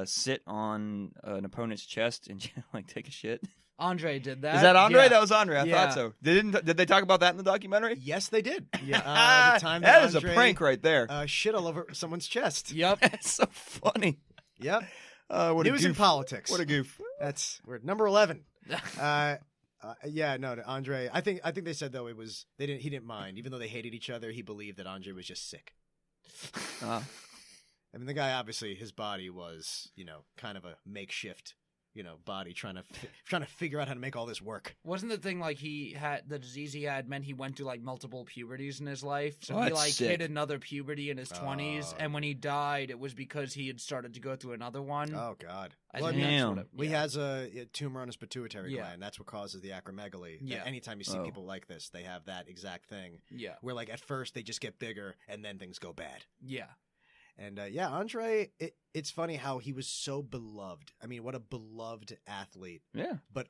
sit on an opponent's chest and take a shit? Andre did that. Is that Andre? Yeah. That was Andre. I Yeah. thought so. Did they talk about that in the documentary? Yes, they did. Yeah. The time that is Andre, a prank right there. Shit all over someone's chest. Yep. That's so funny. Yep. What News a and goof. politics. What a goof. We're at number 11. Andre. I think they said though he didn't mind, even though they hated each other. He believed that Andre was just sick. Ah. I mean, the guy obviously his body was kind of a makeshift body trying to figure out how to make all this work. Wasn't the thing he had the disease he had meant he went through multiple puberties in his life? So Oh, he that's sick. hit another puberty in his 20s, and when he died, it was because he had started to go through another one. Oh God. I Well, think Damn. that's what it, He yeah. has a tumor on his pituitary Yeah. gland. That's what causes the acromegaly. Yeah. Anytime you see Oh. people like this, they have that exact thing. Yeah. Where at first they just get bigger and then things go bad. Yeah. And Andre, it's funny how he was so beloved. I mean, what a beloved athlete. Yeah. But,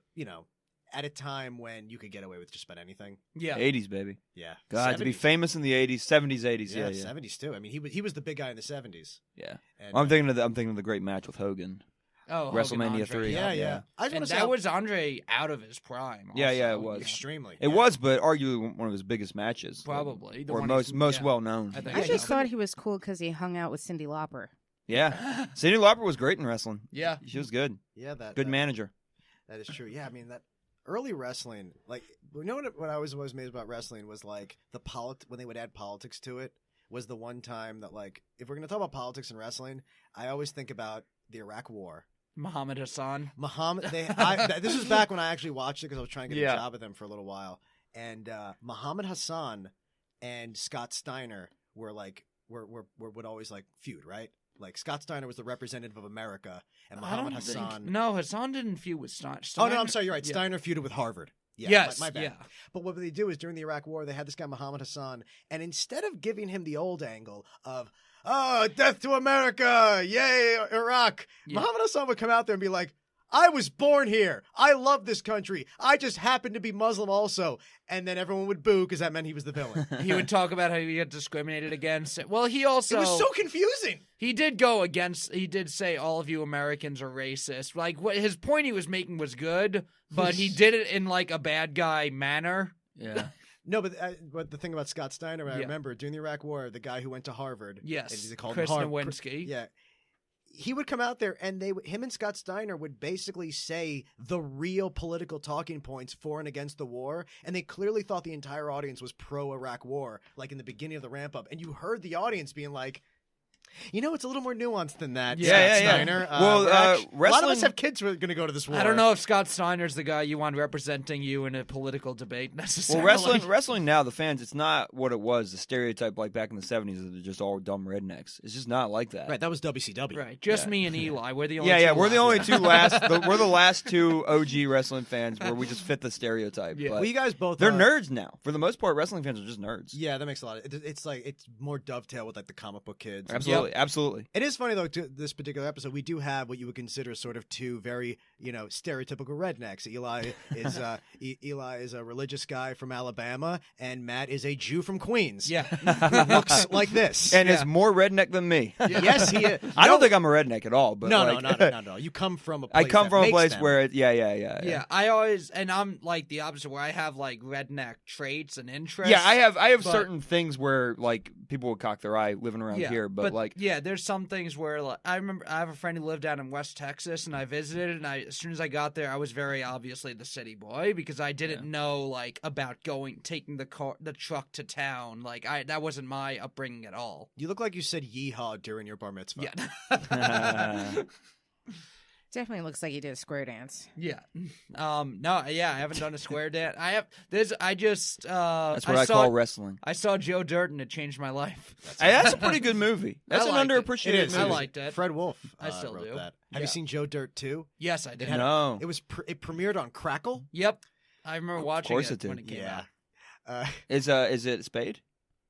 at a time when you could get away with just about anything. Yeah. 80s, baby. Yeah. God, to be 70s. famous in the 80s, 70s, 80s. Yeah, Yeah. 70s too. I mean, he was the big guy in the 70s. Yeah. And, I'm thinking of the great match with Hogan. Oh, WrestleMania Hogan, 3. Yeah. Yeah. I just And want to say that how- was Andre out of his prime. Yeah, also. it was. extremely. It was, but arguably one of his biggest matches. Probably. The Or one most he- most yeah. well known. I think I Yeah, just he thought he was cool because he hung out with Cyndi Lauper. Yeah. Cyndi Lauper was great in wrestling. Yeah. She was good. Yeah, Good manager. That is true. Yeah, I mean that early wrestling, what I was always amazed about wrestling was when they would add politics to it was the one time that if we're gonna talk about politics in wrestling, I always think about the Iraq War. Muhammad Hassan. This was back when I actually watched it because I was trying to get Yeah. a job with them for a little while, and Muhammad Hassan and Scott Steiner would always feud, right? Scott Steiner was the representative of America, and Muhammad Hassan. No, Hassan didn't feud with Steiner. Oh no, I'm sorry. You're right. Yeah. Steiner feuded with Harvard. Yeah, Yes. my bad. Yeah. But what they do is during the Iraq War, they had this guy Muhammad Hassan, and instead of giving him the old angle of death to America, yay Iraq, Yeah. Muhammad Hassan would come out there and be like, I was born here. I love this country. I just happen to be Muslim also. And then everyone would boo because that meant he was the villain. He would talk about how he got discriminated against. Well, he also It was so confusing. he did go against. He did say all of you Americans are racist. What his point he was making was good, but he did it in a bad guy manner. Yeah. No, but the thing about Scott Steiner, I Yeah. remember during the Iraq War, the guy who went to Harvard. Yes, and they called Chris him Nowinski. Yeah. He would come out there and him and Scott Steiner would basically say the real political talking points for and against the war. And they clearly thought the entire audience was pro Iraq war, in the beginning of the ramp up. And you heard the audience being like, You know, it's a little more nuanced than that. Yeah, Scott yeah. Steiner. Well, a lot of wrestling- us have kids who are going to go to this war. I don't know if Scott Steiner's the guy you want representing you in a political debate necessarily. Well, wrestling now, the fans, it's not what it was. The stereotype like back in the 70s that they're just all dumb rednecks. It's just not like that. Right, that was WCW. Right, just me and Eli. We're the only Yeah, two we're the left. only two last. We're the last two OG wrestling fans where we just fit the stereotype. Yeah. But Well, you guys both they're are- nerds now. For the most part, wrestling fans are just nerds. Yeah, that makes a lot. It's like it's more dovetail with like the comic book kids. Absolutely, absolutely. It is funny though. To this particular episode, we do have what you would consider sort of two very, stereotypical rednecks. Eli is a religious guy from Alabama, and Matt is a Jew from Queens. Yeah. who looks like this. And Yeah. is more redneck than me. Yes, he is. I don't think I'm a redneck at all. But No, like, no, not at all. You come from a place I come that from a makes place them. where, yeah. Yeah, I always, and I'm like the opposite, where I have like redneck traits and interests. Yeah, I have but- certain things where like people would cock their eye living around Yeah, here, but like yeah, there's some things where like I remember I have a friend who lived down in West Texas, and I visited, and as soon as I got there, I was very obviously the city boy because I didn't know like about taking the truck to town. Like that wasn't my upbringing at all. You look like you said yeehaw during your bar mitzvah. Yeah. Definitely looks like you did a square dance. Yeah. No, yeah, I haven't done a square dance. That's what I call wrestling. I saw Joe Dirt and it changed my life. Hey, that's a pretty good movie. That's I an liked it. underappreciated It is. movie. I liked it. Fred Wolf. I still wrote do. that. Have Yeah. you seen Joe Dirt 2? Yes, I did. had No. It was. It premiered on Crackle. Yep. I remember watching course it it did. when it came out. Is it Spade?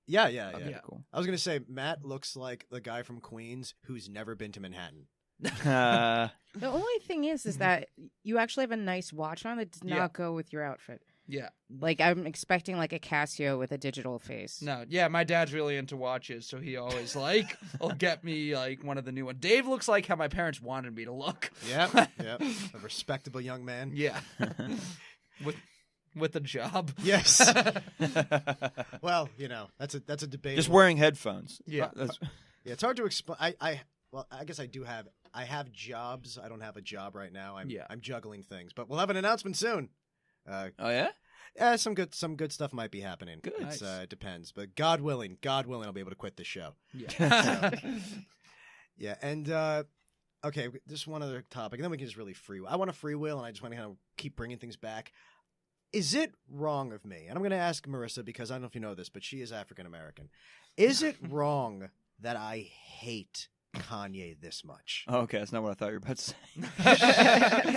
Yeah. Yeah. Okay, Yeah. cool. I was gonna say Matt looks like the guy from Queens who's never been to Manhattan. The only thing is that you actually have a nice watch on that does not Yeah. go with your outfit. Yeah. Like I'm expecting like a Casio with a digital face. No, yeah, my dad's really into watches, so he always will get me like one of the new ones. Dave looks like how my parents wanted me to look. Yep. Yep. A respectable young man. Yeah. with a job. Yes. Well, that's a debate. Just wearing headphones. Yeah. That's- Yeah, it's hard to explain. I guess I have jobs. I don't have a job right now. I'm juggling things, but we'll have an announcement soon. oh yeah. Yeah, some good stuff might be happening. Good. It's, Nice. it depends, but God willing, I'll be able to quit this show. Yeah. Yeah, and okay, just one other topic, and then we can just really I want to freewheel, and I just want to kind of keep bringing things back. Is it wrong of me? And I'm going to ask Marissa because I don't know if you know this, but she is African American. Is it wrong that I hate Kanye this much? Oh, okay, that's not what I thought you were about to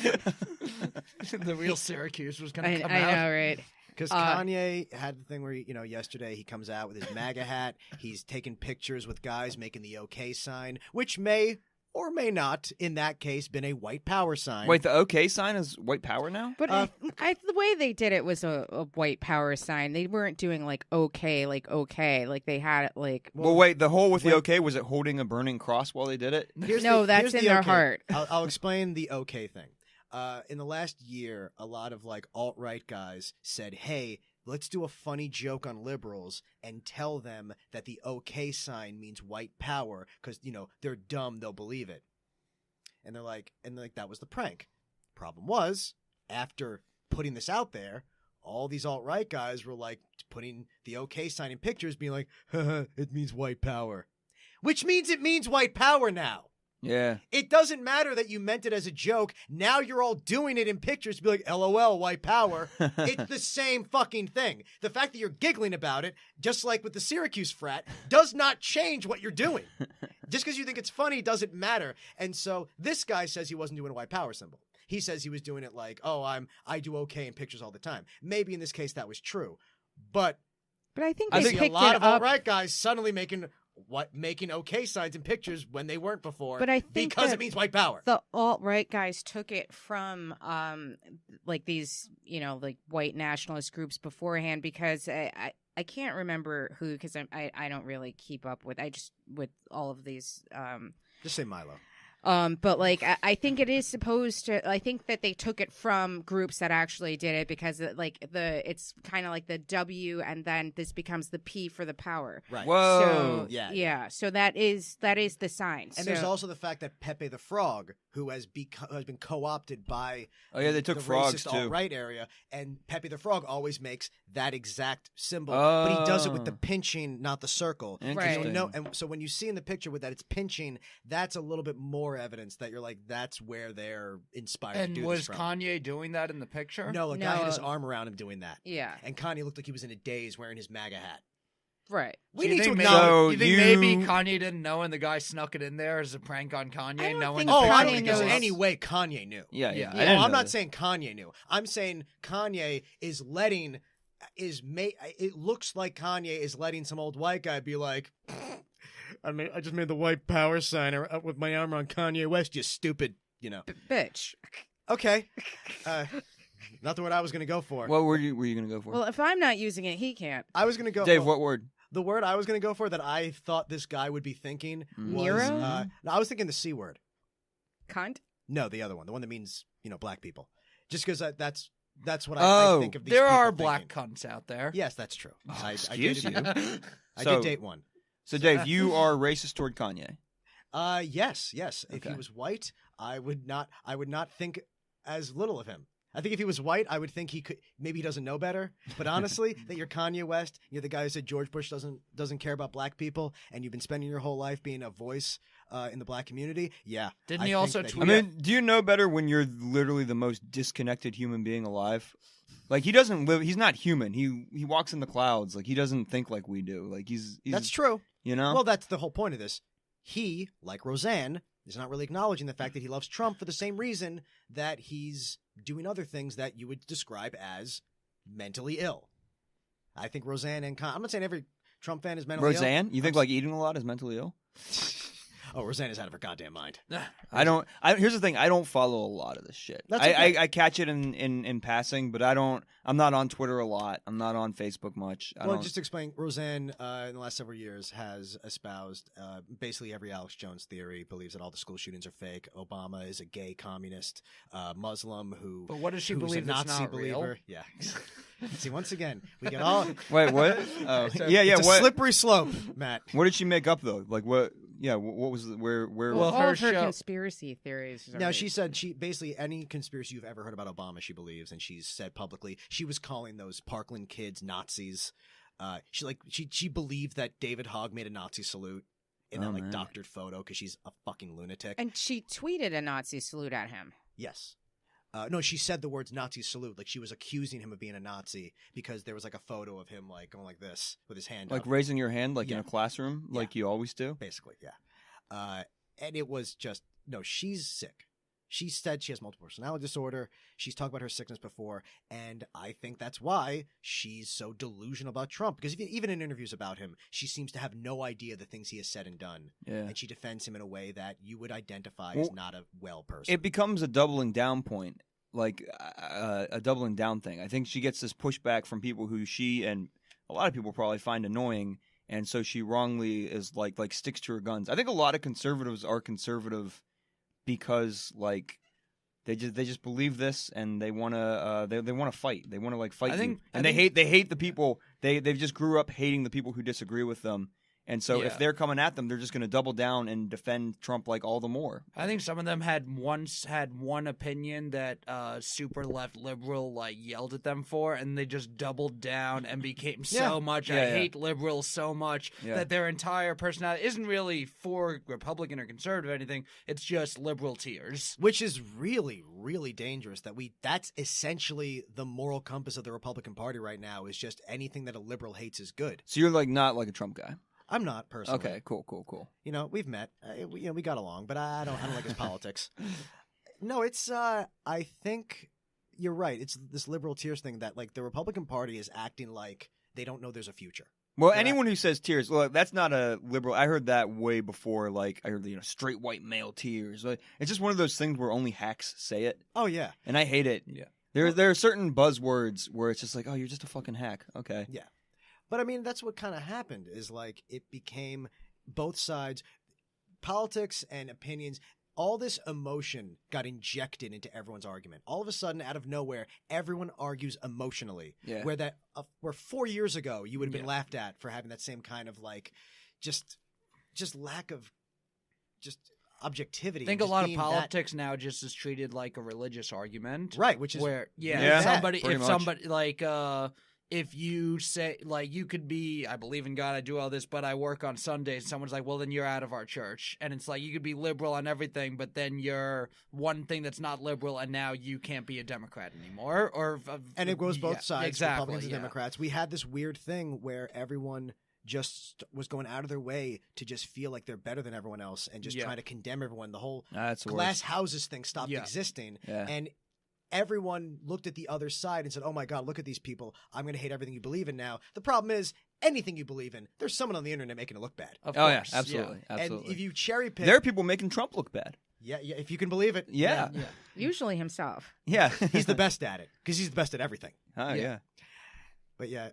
say. The real Syracuse was going I to come out. know, right? Because Kanye had the thing where, yesterday he comes out with his MAGA hat. He's taking pictures with guys making the OK sign, which may or may not, in that case, been a white power sign. Wait, the OK sign is white power now? But the way they did it was a white power sign. They weren't doing like okay. Like they had it like. Well, wait, the hole with the OK, was it holding a burning cross while they did it? No, that's in their heart. I'll explain the OK thing. In the last year, a lot of alt-right guys said, hey, let's do a funny joke on liberals and tell them that the OK sign means white power because, they're dumb, they'll believe it. And they're like, that was the prank. Problem was, after putting this out there, all these alt-right guys were putting the OK sign in pictures being like, haha, it means white power. Which means it means white power now. Yeah. It doesn't matter that you meant it as a joke. Now you're all doing it in pictures to be like, LOL, white power. It's the same fucking thing. The fact that you're giggling about it, just like with the Syracuse frat, does not change what you're doing. Just because you think it's funny doesn't matter. And so this guy says he wasn't doing a white power symbol. He says he was doing it like, oh, I do okay in pictures all the time. Maybe in this case that was true. But I think I they see a picked lot it of up. alt-right guys suddenly making OK signs in pictures when they weren't before. But I think because that it means white power. The alt-right guys took it from these white nationalist groups beforehand because I can't remember who because I don't really keep up with with all of these Just say Milo. But like, I think it is supposed to. I think that they took it from groups that actually did it because it's kind of like the W, and then this becomes the P for the power. Right. Whoa. So Yeah. So that is the sign. And there's also the fact that Pepe the Frog, who has been co-opted by they took the frogs racist too. alt-right area, and Pepe the Frog always makes that exact symbol, but he does it with the pinching, not the circle. Interesting. You'll know, and so when you see in the picture with that it's pinching, that's a little bit more evidence that you're like, that's where they're inspired to And do was this from. Kanye doing that in the picture? No, a guy had his arm around him doing that. Yeah. And Kanye looked like he was in a daze wearing his MAGA hat. Right. We Do you need to think acknowledge. maybe, you think maybe Kanye didn't know and the guy snuck it in there as a prank on Kanye? I don't knowing think the Oh, picture I Kanye don't think there's knows. any way Kanye knew. Yeah. Yeah. I didn't know I'm not that. saying Kanye knew. I'm saying Kanye is letting it looks like Kanye is letting some old white guy be like, I just made the white power sign with my arm on Kanye West, you stupid, Bitch. Okay. Not the word I was going to go for. What were you going to go for? Well, if I'm not using it, he can't. I was going to go. Dave, what word? The word I was going to go for that I thought this guy would be thinking was. Nero? No, I was thinking the C word. Cunt. No, the other one, the one that means black people. Just because that's what I Oh. think of these There people are thinking. black cunts out there. Yes, that's true. I excuse dated- you. I So- did date one. So, Dave, you are racist toward Kanye. Yes. If he Okay. was white, I would not think as little of him. I think if he was white, I would think he could. Maybe he doesn't know better. But honestly, that you're Kanye West, you're the guy who said George Bush doesn't care about black people, and you've been spending your whole life being a voice in the black community. Yeah. Didn't I he think also that tweet- I mean, do you know better when you're literally the most disconnected human being alive? Like, he doesn't live. He's not human. He walks in the clouds. Like, he doesn't think like we do. Like, he's That's true. You know. Well, that's the whole point of this. He, like Roseanne, is not really acknowledging the fact that he loves Trump for the same reason that he's doing other things that you would describe as mentally ill. I think Roseanne and I'm not saying every Trump fan is mentally ill. Roseanne, you think like eating a lot is mentally ill? Oh, Roseanne is out of her goddamn mind. I don't. Here's the thing. I don't follow a lot of this shit. That's okay. I catch it in passing, but I don't. I'm not on Twitter a lot. I'm not on Facebook much. Well, just to explain, Roseanne in the last several years has espoused basically every Alex Jones theory, believes that all the school shootings are fake. Obama is a gay communist Muslim who. But what does she who's believe a that's Nazi not real? believer. Yeah. See, once again, we get all. Wait, what? Oh, yeah. It's a What? slippery slope, Matt. What did she make up though? Like what? Yeah. What was where? Well, all her of her show- conspiracy theories. are Now, right. she said she basically any conspiracy you've ever heard about Obama, she believes, and she's said publicly she was calling those Parkland kids Nazis. She believed that David Hogg made a Nazi salute in that man. doctored photo because she's a fucking lunatic. And she tweeted a Nazi salute at him. Yes. No, she said the words Nazi salute. Like she was accusing him of being a Nazi because there was like a photo of him like going like this with his hand Like up. raising your hand, like in Yeah. a classroom, like you always do. Basically, yeah. And it was just, no, she's sick. She said she has multiple personality disorder. She's talked about her sickness before. And I think that's why she's so delusional about Trump. Because even in interviews about him, she seems to have no idea the things he has said and done. Yeah. And she defends him in a way that you would identify Well, as not a well person. It becomes a doubling down point, like a doubling down thing. I think she gets this pushback from people who she and a lot of people probably find annoying, and so she wrongly is like sticks to her guns. I think a lot of conservatives are conservative because like they just believe this and they want to they want to fight. They want to like fight I think- you, and they hate the people. They just grew up hating the people who disagree with them. And so Yeah. if they're coming at them, they're just going to double down and defend Trump like all the more. I think some of them had one opinion that super left liberal like yelled at them for, and they just doubled down and became so much. I hate liberals so much that their entire personality isn't really for Republican or conservative or anything. It's just liberal tears. Which is really, really dangerous. That's essentially the moral compass of the Republican Party right now. Is just anything that a liberal hates is good. So you're like not like a Trump guy. I'm not personally. Okay, cool. You know, we've met. We got along, but I don't like his politics. No, it's. I think you're right. It's this liberal tears thing that like the Republican Party is acting like they don't know there's a future. Well, Yeah. anyone who says tears, look, that's not a liberal. I heard that way before. Like I heard, straight white male tears. Like, it's just one of those things where only hacks say it, Oh yeah, and I hate it. Yeah. There are certain buzzwords where it's just like, oh, you're just a fucking hack. Okay. yeah. But I mean, that's what kind of happened. Is like it became both sides, politics and opinions. all this emotion got injected into everyone's argument. All of a sudden, out of nowhere, everyone argues emotionally. Yeah. Where 4 years ago you would have been laughed at for having that same kind of like, just lack of just objectivity. I think and a lot of being politics now just is treated like a religious argument, right? Which is where Yeah, pretty if much. somebody like if you say like you could be, I believe in God, I do all this, but I work on Sundays. Someone's like, well, then you're out of our church, and it's like you could be liberal on everything, but then you're one thing that's not liberal, and now you can't be a Democrat anymore. and it goes both sides, exactly, Republicans and Democrats. We had this weird thing where everyone just was going out of their way to just feel like they're better than everyone else and just trying to condemn everyone. The whole That's the glass worst. houses thing stopped existing, Yeah. and everyone looked at the other side and said, oh my God, look at these people. I'm going to hate everything you believe in now. The problem is, anything you believe in, there's someone on the internet making it look bad. Of Oh, course, yeah, absolutely. Absolutely. And if you cherry pick... There are people making Trump look bad. Yeah, if you can believe it. Yeah. Usually himself. Yeah. He's the best at it because he's the best at everything. Oh, yeah. But yeah,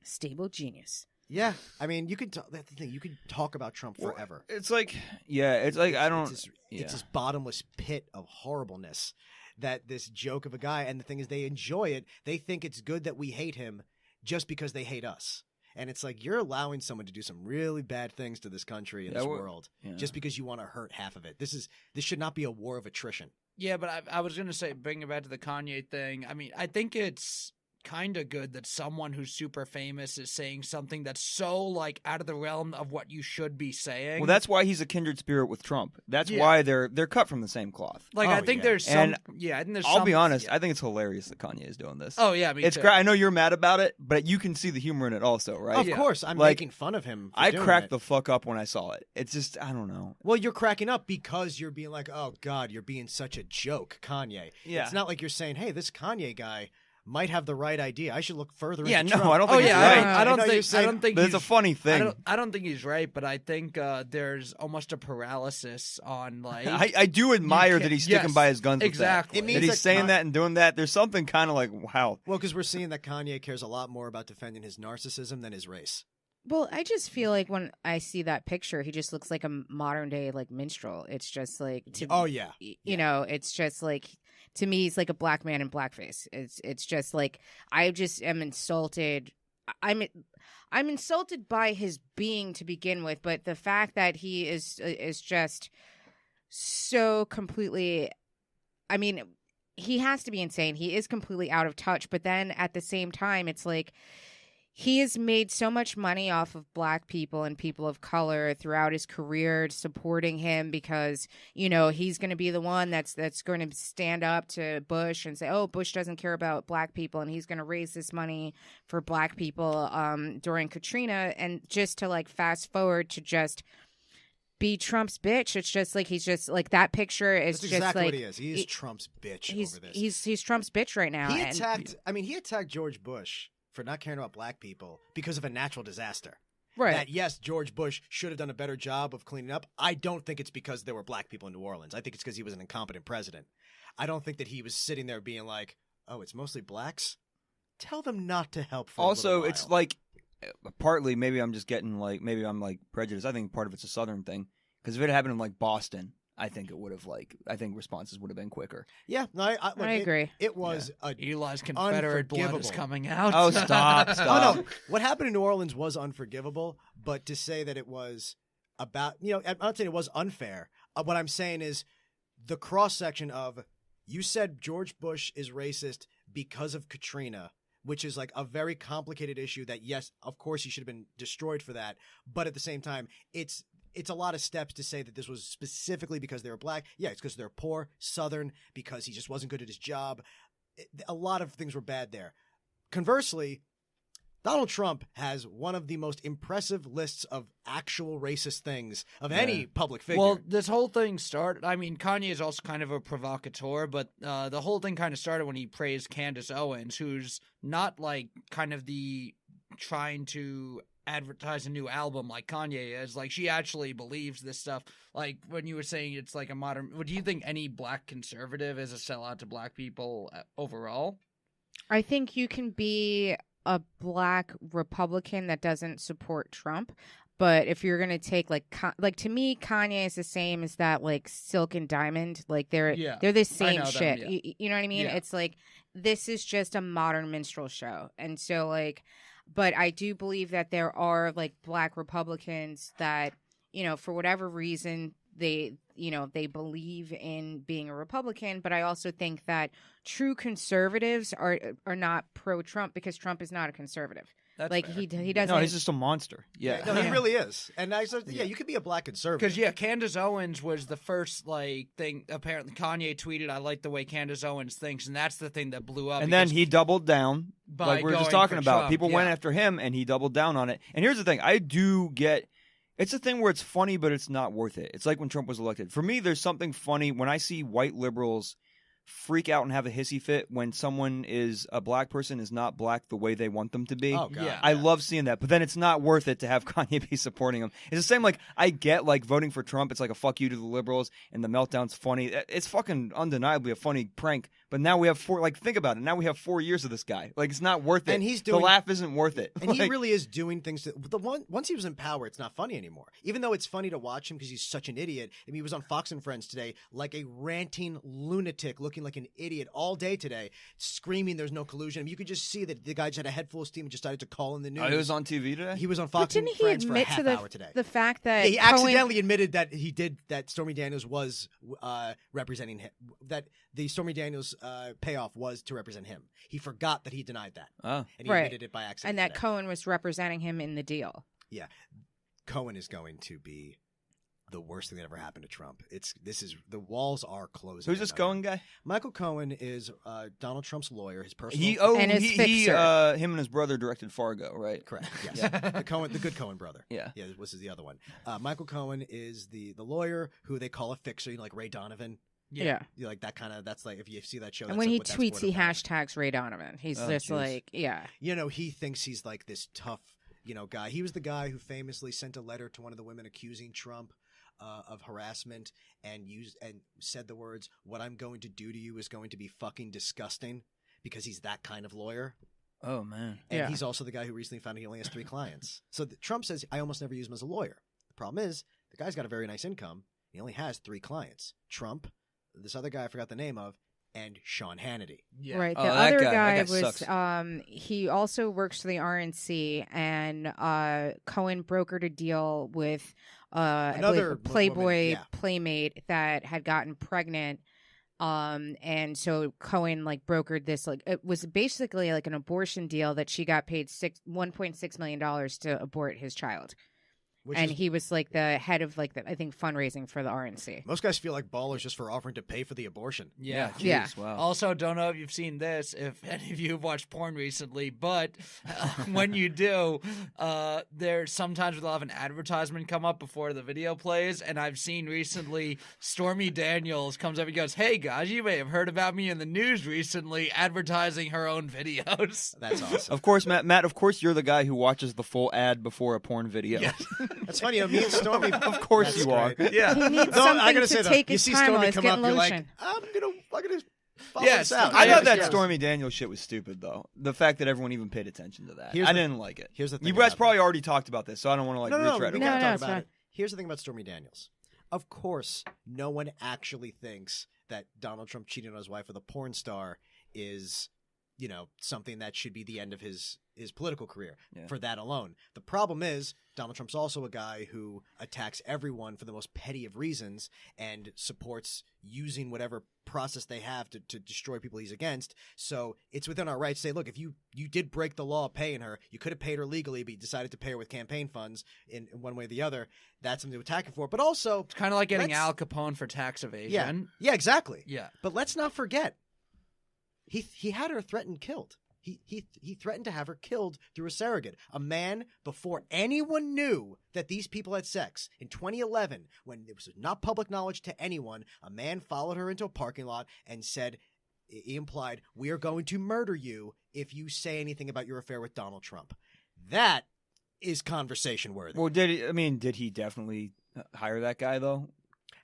Stable genius. yeah. I mean, you could that's the thing. You could talk about Trump forever. It's like, I don't. It's this bottomless pit of horribleness that this joke of a guy. And the thing is, they enjoy it. They think it's good that we hate him just because they hate us. And it's like you're allowing someone to do some really bad things to this country and this world just because you want to hurt half of it. This should not be a war of attrition. Yeah, but I was gonna say, bringing it back to the Kanye thing. I mean, I think it's kind of good that someone who's super famous is saying something that's so like out of the realm of what you should be saying. Well, that's why he's a kindred spirit with Trump. That's why they're cut from the same cloth. Like I think there's some. And I think there's. I'll be honest. Yeah. I think it's hilarious that Kanye is doing this. Oh yeah, it's great. I know you're mad about it, but you can see the humor in it also, right? Of course, I'm Like, making fun of him. For I doing cracked it. the fuck up when I saw it. It's just I don't know. Well, you're cracking up because you're being like, oh God, you're being such a joke, Kanye. Yeah. It's not like you're saying, hey, this Kanye guy might have the right idea. I should look further Yeah, into no, Trump. I don't Oh think yeah, he's right. I don't know you're think. I saying- don't think. But it's a he's- funny thing. I don't think he's right, but I think there's almost a paralysis on like. I do admire that he's sticking yes, by his guns. exactly. With It that. means That he's that saying that and doing that. There's something kind of like wow. Well, because we're seeing that Kanye cares a lot more about defending his narcissism than his race. Well, I just feel like when I see that picture, he just looks like a modern day like minstrel. It's just like Oh yeah, you know, it's just like to me, he's like a black man in blackface. It's just like I just am insulted. I'm insulted by his being to begin with, but the fact that he is just so completely. I mean, he has to be insane. He is completely out of touch. But then at the same time, it's like. He has made so much money off of black people and people of color throughout his career, supporting him because, you know, he's going to be the one that's going to stand up to Bush and say, oh, Bush doesn't care about black people. And he's going to raise this money for black people during Katrina. And just to like fast forward to just be Trump's bitch. It's just like he's just like that picture is that's just exactly like what he is. He is Trump's bitch over this. He's Trump's bitch right now. He attacked George Bush for not caring about black people because of a natural disaster. Right. That, yes, George Bush should have done a better job of cleaning up. I don't think it's because there were black people in New Orleans. I think it's because he was an incompetent president. I don't think that he was sitting there being like, oh, it's mostly blacks? Tell them not to help for a Also, little while. it's like partly maybe I'm just getting like maybe I'm like prejudiced. I think part of it's a Southern thing because if it happened in like Boston, I think it would have I think responses would have been quicker. Yeah, no, look, I agree. It was Eli's Confederate blood is unforgivable. coming out. Oh, stop! Oh no, what happened in New Orleans was unforgivable. But to say that it was about, I'm not saying it was unfair. What I'm saying is the cross section of you said George Bush is racist because of Katrina, which is like a very complicated issue. That yes, of course, he should have been destroyed for that. But at the same time, it's a lot of steps to say that this was specifically because they were black. Yeah, it's because they're poor, Southern, because he just wasn't good at his job. A lot of things were bad there. Conversely, Donald Trump has one of the most impressive lists of actual racist things of any public figure. Well, this whole thing started. I mean, Kanye is also kind of a provocateur, but the whole thing kind of started when he praised Candace Owens, who's not like kind of the trying to advertise a new album like Kanye is. Like, she actually believes this stuff. Like, when you were saying it's like a modern... Do you think any black conservative is a sellout to black people overall? I think you can be a black Republican that doesn't support Trump, But if you're gonna take like to me, Kanye is the same as that like Silk and Diamond. Like they're the same know them, shit. yeah. You know what I mean? Yeah. It's like this is just a modern minstrel show, and so like, but I do believe that there are like Black Republicans that for whatever reason they believe in being a Republican, but I also think that true conservatives are not pro Trump because Trump is not a conservative. That's like fair. he doesn't. No, he's just a monster. Yeah. No, he really is. And I said, you could be a Black conservative. Because Candace Owens was the first thing. Apparently, Kanye tweeted, "I like the way Candace Owens thinks," and that's the thing that blew up. And then he doubled down, like we were just talking about. Trump, People went after him, and he doubled down on it. And here's the thing: I do get. It's a thing where it's funny, but it's not worth it. It's like when Trump was elected. For me, there's something funny when I see white liberals freak out and have a hissy fit when someone is a Black person is not Black the way they want them to be. Oh, God. Yeah. I love seeing that, but then it's not worth it to have Kanye be supporting him. It's the same, like, I get, like, voting for Trump, it's like a fuck you to the liberals, and the meltdown's funny. It's fucking undeniably a funny prank, but now we have think about it, now we have 4 years of this guy. Like, it's not worth it. And he's the doing- laugh isn't worth it. And he Like, really is doing things once he was in power, it's not funny anymore. Even though it's funny to watch him because he's such an idiot. I mean, he was on Fox and Friends today like a ranting lunatic, looking like an idiot all day today, screaming there's no collusion. I mean, you could just see that the guy just had a head full of steam and just started to call in the news. he was on TV today? He was on But Fox and didn't he Friends for a admit half to hour today. the fact that He Cohen- accidentally admitted that Stormy Daniels was representing him, that the Stormy Daniels payoff was to represent him. He forgot that he denied that. Oh. And he Right. admitted it by accident. and that today. Cohen was representing him in the deal. Yeah. Cohen is going to be the worst thing that ever happened to Trump. The walls are closing. Who's this Cohen guy? Michael Cohen is Donald Trump's lawyer, his personal. And his fixer. Him and his brother directed Fargo, right? Correct. Yes. The good Cohen brother. Yeah. Yeah. This is the other one. Michael Cohen is the lawyer who they call a fixer, like Ray Donovan. Yeah. Like that kind of. That's like if you see that show. And that's when like he what that's tweets, he about. hashtags Ray Donovan. He's Oh, just geez. like, yeah. He thinks he's like this tough, guy. He was the guy who famously sent a letter to one of the women accusing Trump of harassment and said the words, "What I'm going to do to you is going to be fucking disgusting," because he's that kind of lawyer. Oh, man. And Yeah. he's also the guy who recently found he only has 3 clients. So Trump says, I almost never use him as a lawyer. The problem is, the guy's got a very nice income. He only has 3 clients. Trump, this other guy I forgot the name of, and Sean Hannity. Yeah. Right. Oh, The that other guy guy was sucks. he also works for the RNC, and Cohen brokered a deal with I believe Another a Playboy woman, yeah. playmate that had gotten pregnant. And so Cohen brokered this, it was basically like an abortion deal that she got paid $1.6 million to abort his child. And he was like the head of I think fundraising for the RNC. Most guys feel like ballers just for offering to pay for the abortion. Yeah. Jeez, Yeah. Wow. Also, don't know if you've seen this, if any of you have watched porn recently, but when you do, there's sometimes we'll have an advertisement come up before the video plays, and I've seen recently Stormy Daniels comes up and goes, "Hey guys, you may have heard about me in the news recently advertising her own videos." That's awesome. Of course, Matt, of course you're the guy who watches the full ad before a porn video. Yeah. That's funny. Me and Stormy. Of course That's you are. great. Yeah. He needs No, I something gotta to say, though, take you his see time Stormy while he's come getting up, you're lotion. like, I'm gonna follow Yes, this out. I Yeah, thought that yeah. Stormy Daniels shit was stupid, though. The fact that everyone even paid attention to that. Here's I the- didn't like it. Here's the thing You guys about probably already talked about this, so I don't want to No, retread we it. gotta No, talk it's about fine. it. Here's the thing about Stormy Daniels. Of course, no one actually thinks that Donald Trump cheating on his wife with a porn star is, something that should be the end of his political career Yeah. for that alone. The problem is Donald Trump's also a guy who attacks everyone for the most petty of reasons and supports using whatever process they have to destroy people he's against. So it's within our rights to say, look, if you did break the law paying her, you could have paid her legally, but you decided to pay her with campaign funds in one way or the other. That's something to attack him for. But also, It's kind of like getting Let's- Al Capone for tax evasion. yeah, exactly. Yeah. But let's not forget, he had her threatened killed. He threatened to have her killed through a surrogate. A man, before anyone knew that these people had sex, in 2011, when it was not public knowledge to anyone, a man followed her into a parking lot and said, he implied, "We are going to murder you if you say anything about your affair with Donald Trump." That is conversation worthy. Well, did he definitely hire that guy, though?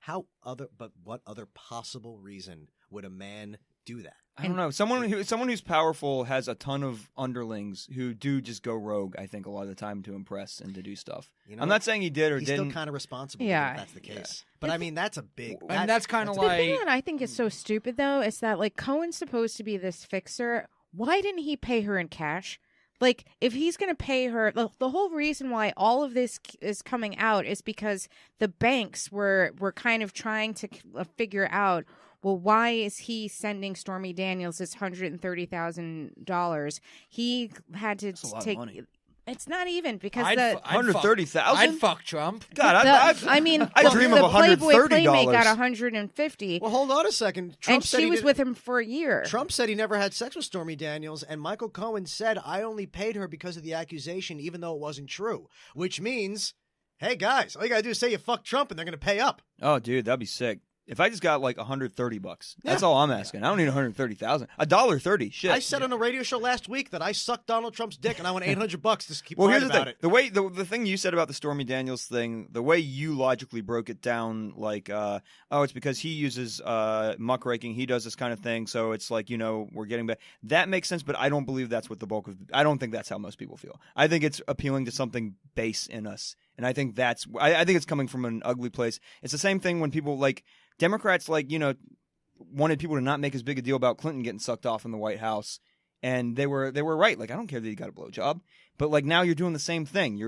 What other possible reason would a man do that. I don't know. Someone who's powerful has a ton of underlings who do just go rogue, I think, a lot of the time to impress and to do stuff. You know I'm what? not saying he did or He's didn't. still kind of responsible Yeah. if that's the case. But I mean, that's a big... And that's kind of The thing like that I think is so stupid, though, is that like Cohen's supposed to be this fixer. Why didn't he pay her in cash? Like, if he's going to pay her, the whole reason why all of this is coming out is because the banks were kind of trying to figure out, well, why is he sending Stormy Daniels this $130,000? He had to That's a lot of take. money. It's not even because I'd the. fu- I'd fuck- 130,000? I'd fuck Trump. God, I mean, I the- dream the of Playboy Playmate $130. got 150, Well, hold on a second. Trump and said she he was didn't- with him for a year. Trump said he never had sex with Stormy Daniels, and Michael Cohen said, I only paid her because of the accusation, even though it wasn't true. Which means, hey, guys, all you got to do is say you fuck Trump, and they're going to pay up. Oh, dude, that'd be sick. If I just got like $130, that's all I'm asking. I don't need 130,000. $1.30, shit. I said on a radio show last week that I sucked Donald Trump's dick, and I want $800 to keep Well, quiet here's the about thing. it. The way the thing you said about the Stormy Daniels thing, the way you logically broke it down, like, oh, it's because he uses muckraking, he does this kind of thing, so it's like, we're getting back. That makes sense, but I don't believe that's what the bulk of. I don't think that's how most people feel. I think it's appealing to something base in us, and I think that's. I think it's coming from an ugly place. It's the same thing when people like. Democrats, wanted people to not make as big a deal about Clinton getting sucked off in the White House, and they were right. Like, I don't care that he got a blowjob, but like now you're doing the same thing.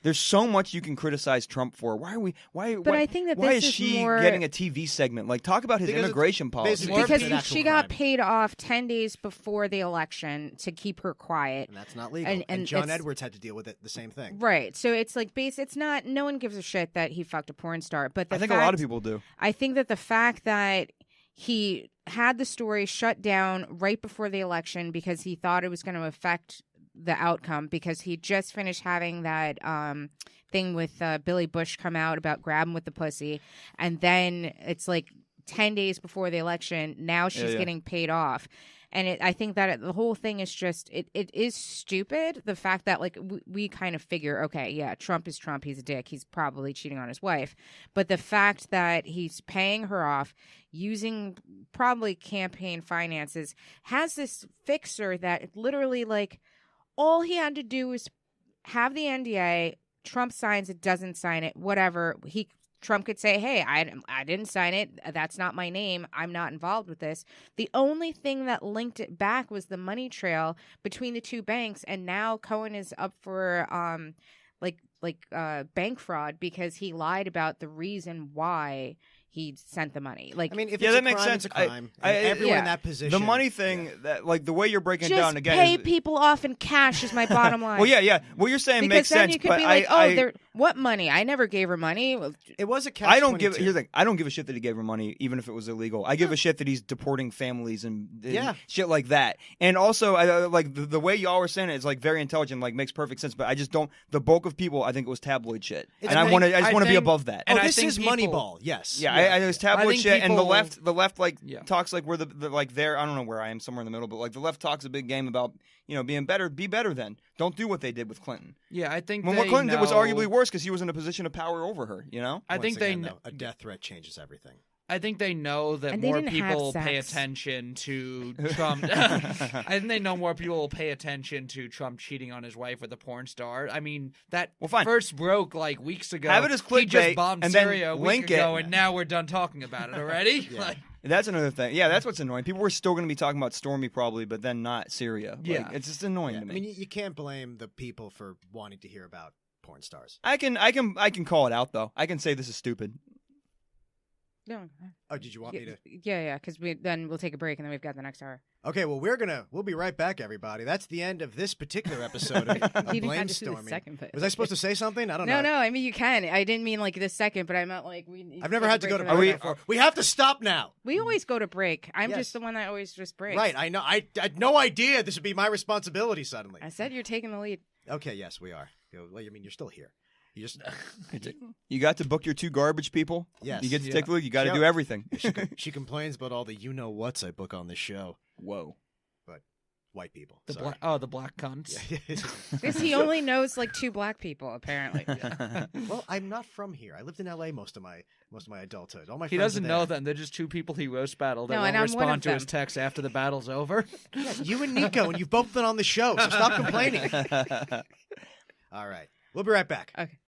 There's so much you can criticize Trump for. Why I think that why this is is she more- getting a TV segment? Like, talk about his Because it's immigration policy. basically- because It's an actual she got crime. paid off 10 days before the election to keep her quiet. And that's not legal. And- And, and John it's- Edwards had to deal with it, the same thing. Right. So it's like it's not, no one gives a shit that he fucked a porn star. But the I think fact, a lot of people do. I think that the fact that he had the story shut down right before the election because he thought it was going to affect the outcome, because he just finished having that thing with Billy Bush come out about grabbing with the pussy, and then it's like 10 days before the election, now she's Yeah. getting paid off. And I think that the whole thing is just, it is stupid. The fact that like we kind of figure, okay, yeah, Trump is Trump. He's a dick. He's probably cheating on his wife. But the fact that he's paying her off using probably campaign finances, has this fixer that literally like all he had to do was have the NDA. Trump signs it, doesn't sign it, whatever. Trump could say, hey, I didn't sign it. That's not my name. I'm not involved with this. The only thing that linked it back was the money trail between the two banks. And now Cohen is up for bank fraud because he lied about the reason why he sent the money. Like, I mean, if Yeah, it's that a makes crime, sense. it's a crime. I- And everyone yeah. in that position. The money thing, that like the way you're breaking it just down again. pay is, people off in cash is my bottom line. well, yeah. What you're saying Because makes then sense, you could but be like, I what money? I never gave her money. Well, It was a catch. I don't give. Here's the thing. I don't give a shit that he gave her money, even if it was illegal. I give a shit that he's deporting families and Yeah. shit like that. And also, I like the way y'all were saying it is like very intelligent, like makes perfect sense. But I just don't. The bulk of people, I think it was tabloid shit, It's and I like- want to. I just I want to be think- above that. and Oh, I this think is people- Moneyball. Yes. Yeah, I it was tabloid think shit, and the people- left like Yeah. talks like we're the like there. I don't know where I am, somewhere in the middle, but like the left talks a big game about being better. Be better then. Don't do what they did with Clinton. Yeah, I think When they what Clinton did was know- arguably worse because he was in a position of power over her. I Once think they again, know. though, a death threat changes everything. I think they know that And they more didn't have people pay sex. attention to Trump. I think they know more people will pay attention to Trump cheating on his wife with a porn star. I mean, that Well, fine. first broke like weeks ago. Have it as He clickbait, just bombed and then Syria a week link it. ago, and now we're done talking about it already. Yeah. Like, That's another thing. Yeah, that's what's annoying. People were still going to be talking about Stormy probably, but then not Syria. Like, Yeah. it's just annoying Yeah. to I me. mean, you can't blame the people for wanting to hear about porn stars. I can call it out though. I can say this is stupid. no. Oh, did you want me to? Yeah, because then we'll take a break and then we've got the next hour. Okay, well, we'll be right back, everybody. That's the end of this particular episode of You didn't have to do the Blamestorming. second bit. Was I supposed to say something? I don't know. No. I mean, you can. I didn't mean like this second, but I meant like I've never had to go to break break and then before. We have to stop now. we always go to break. I'm Yes. just the one that always just breaks. Right, I know. I had no idea this would be my responsibility suddenly. I said you're taking the lead. Okay, yes, we are. Well, I mean, you're still here. You just You got to book your two garbage people. Yes. You get to Yeah. take the lead. You got to Sure. do everything. she complains about all the you know whats I book on this show. Whoa. white people. The Sorry. the black cunts. Because he only knows like 2 black people, apparently. Well, I'm not from here. I lived in L.A. most of my adulthood. All my He friends doesn't are know there. them. They're just 2 people he roast battled that No, won't and I'm one respond of to his them. texts after the battle's over. Yeah, you and Nico, and you've both been on the show, so stop complaining. All right. We'll be right back. Okay.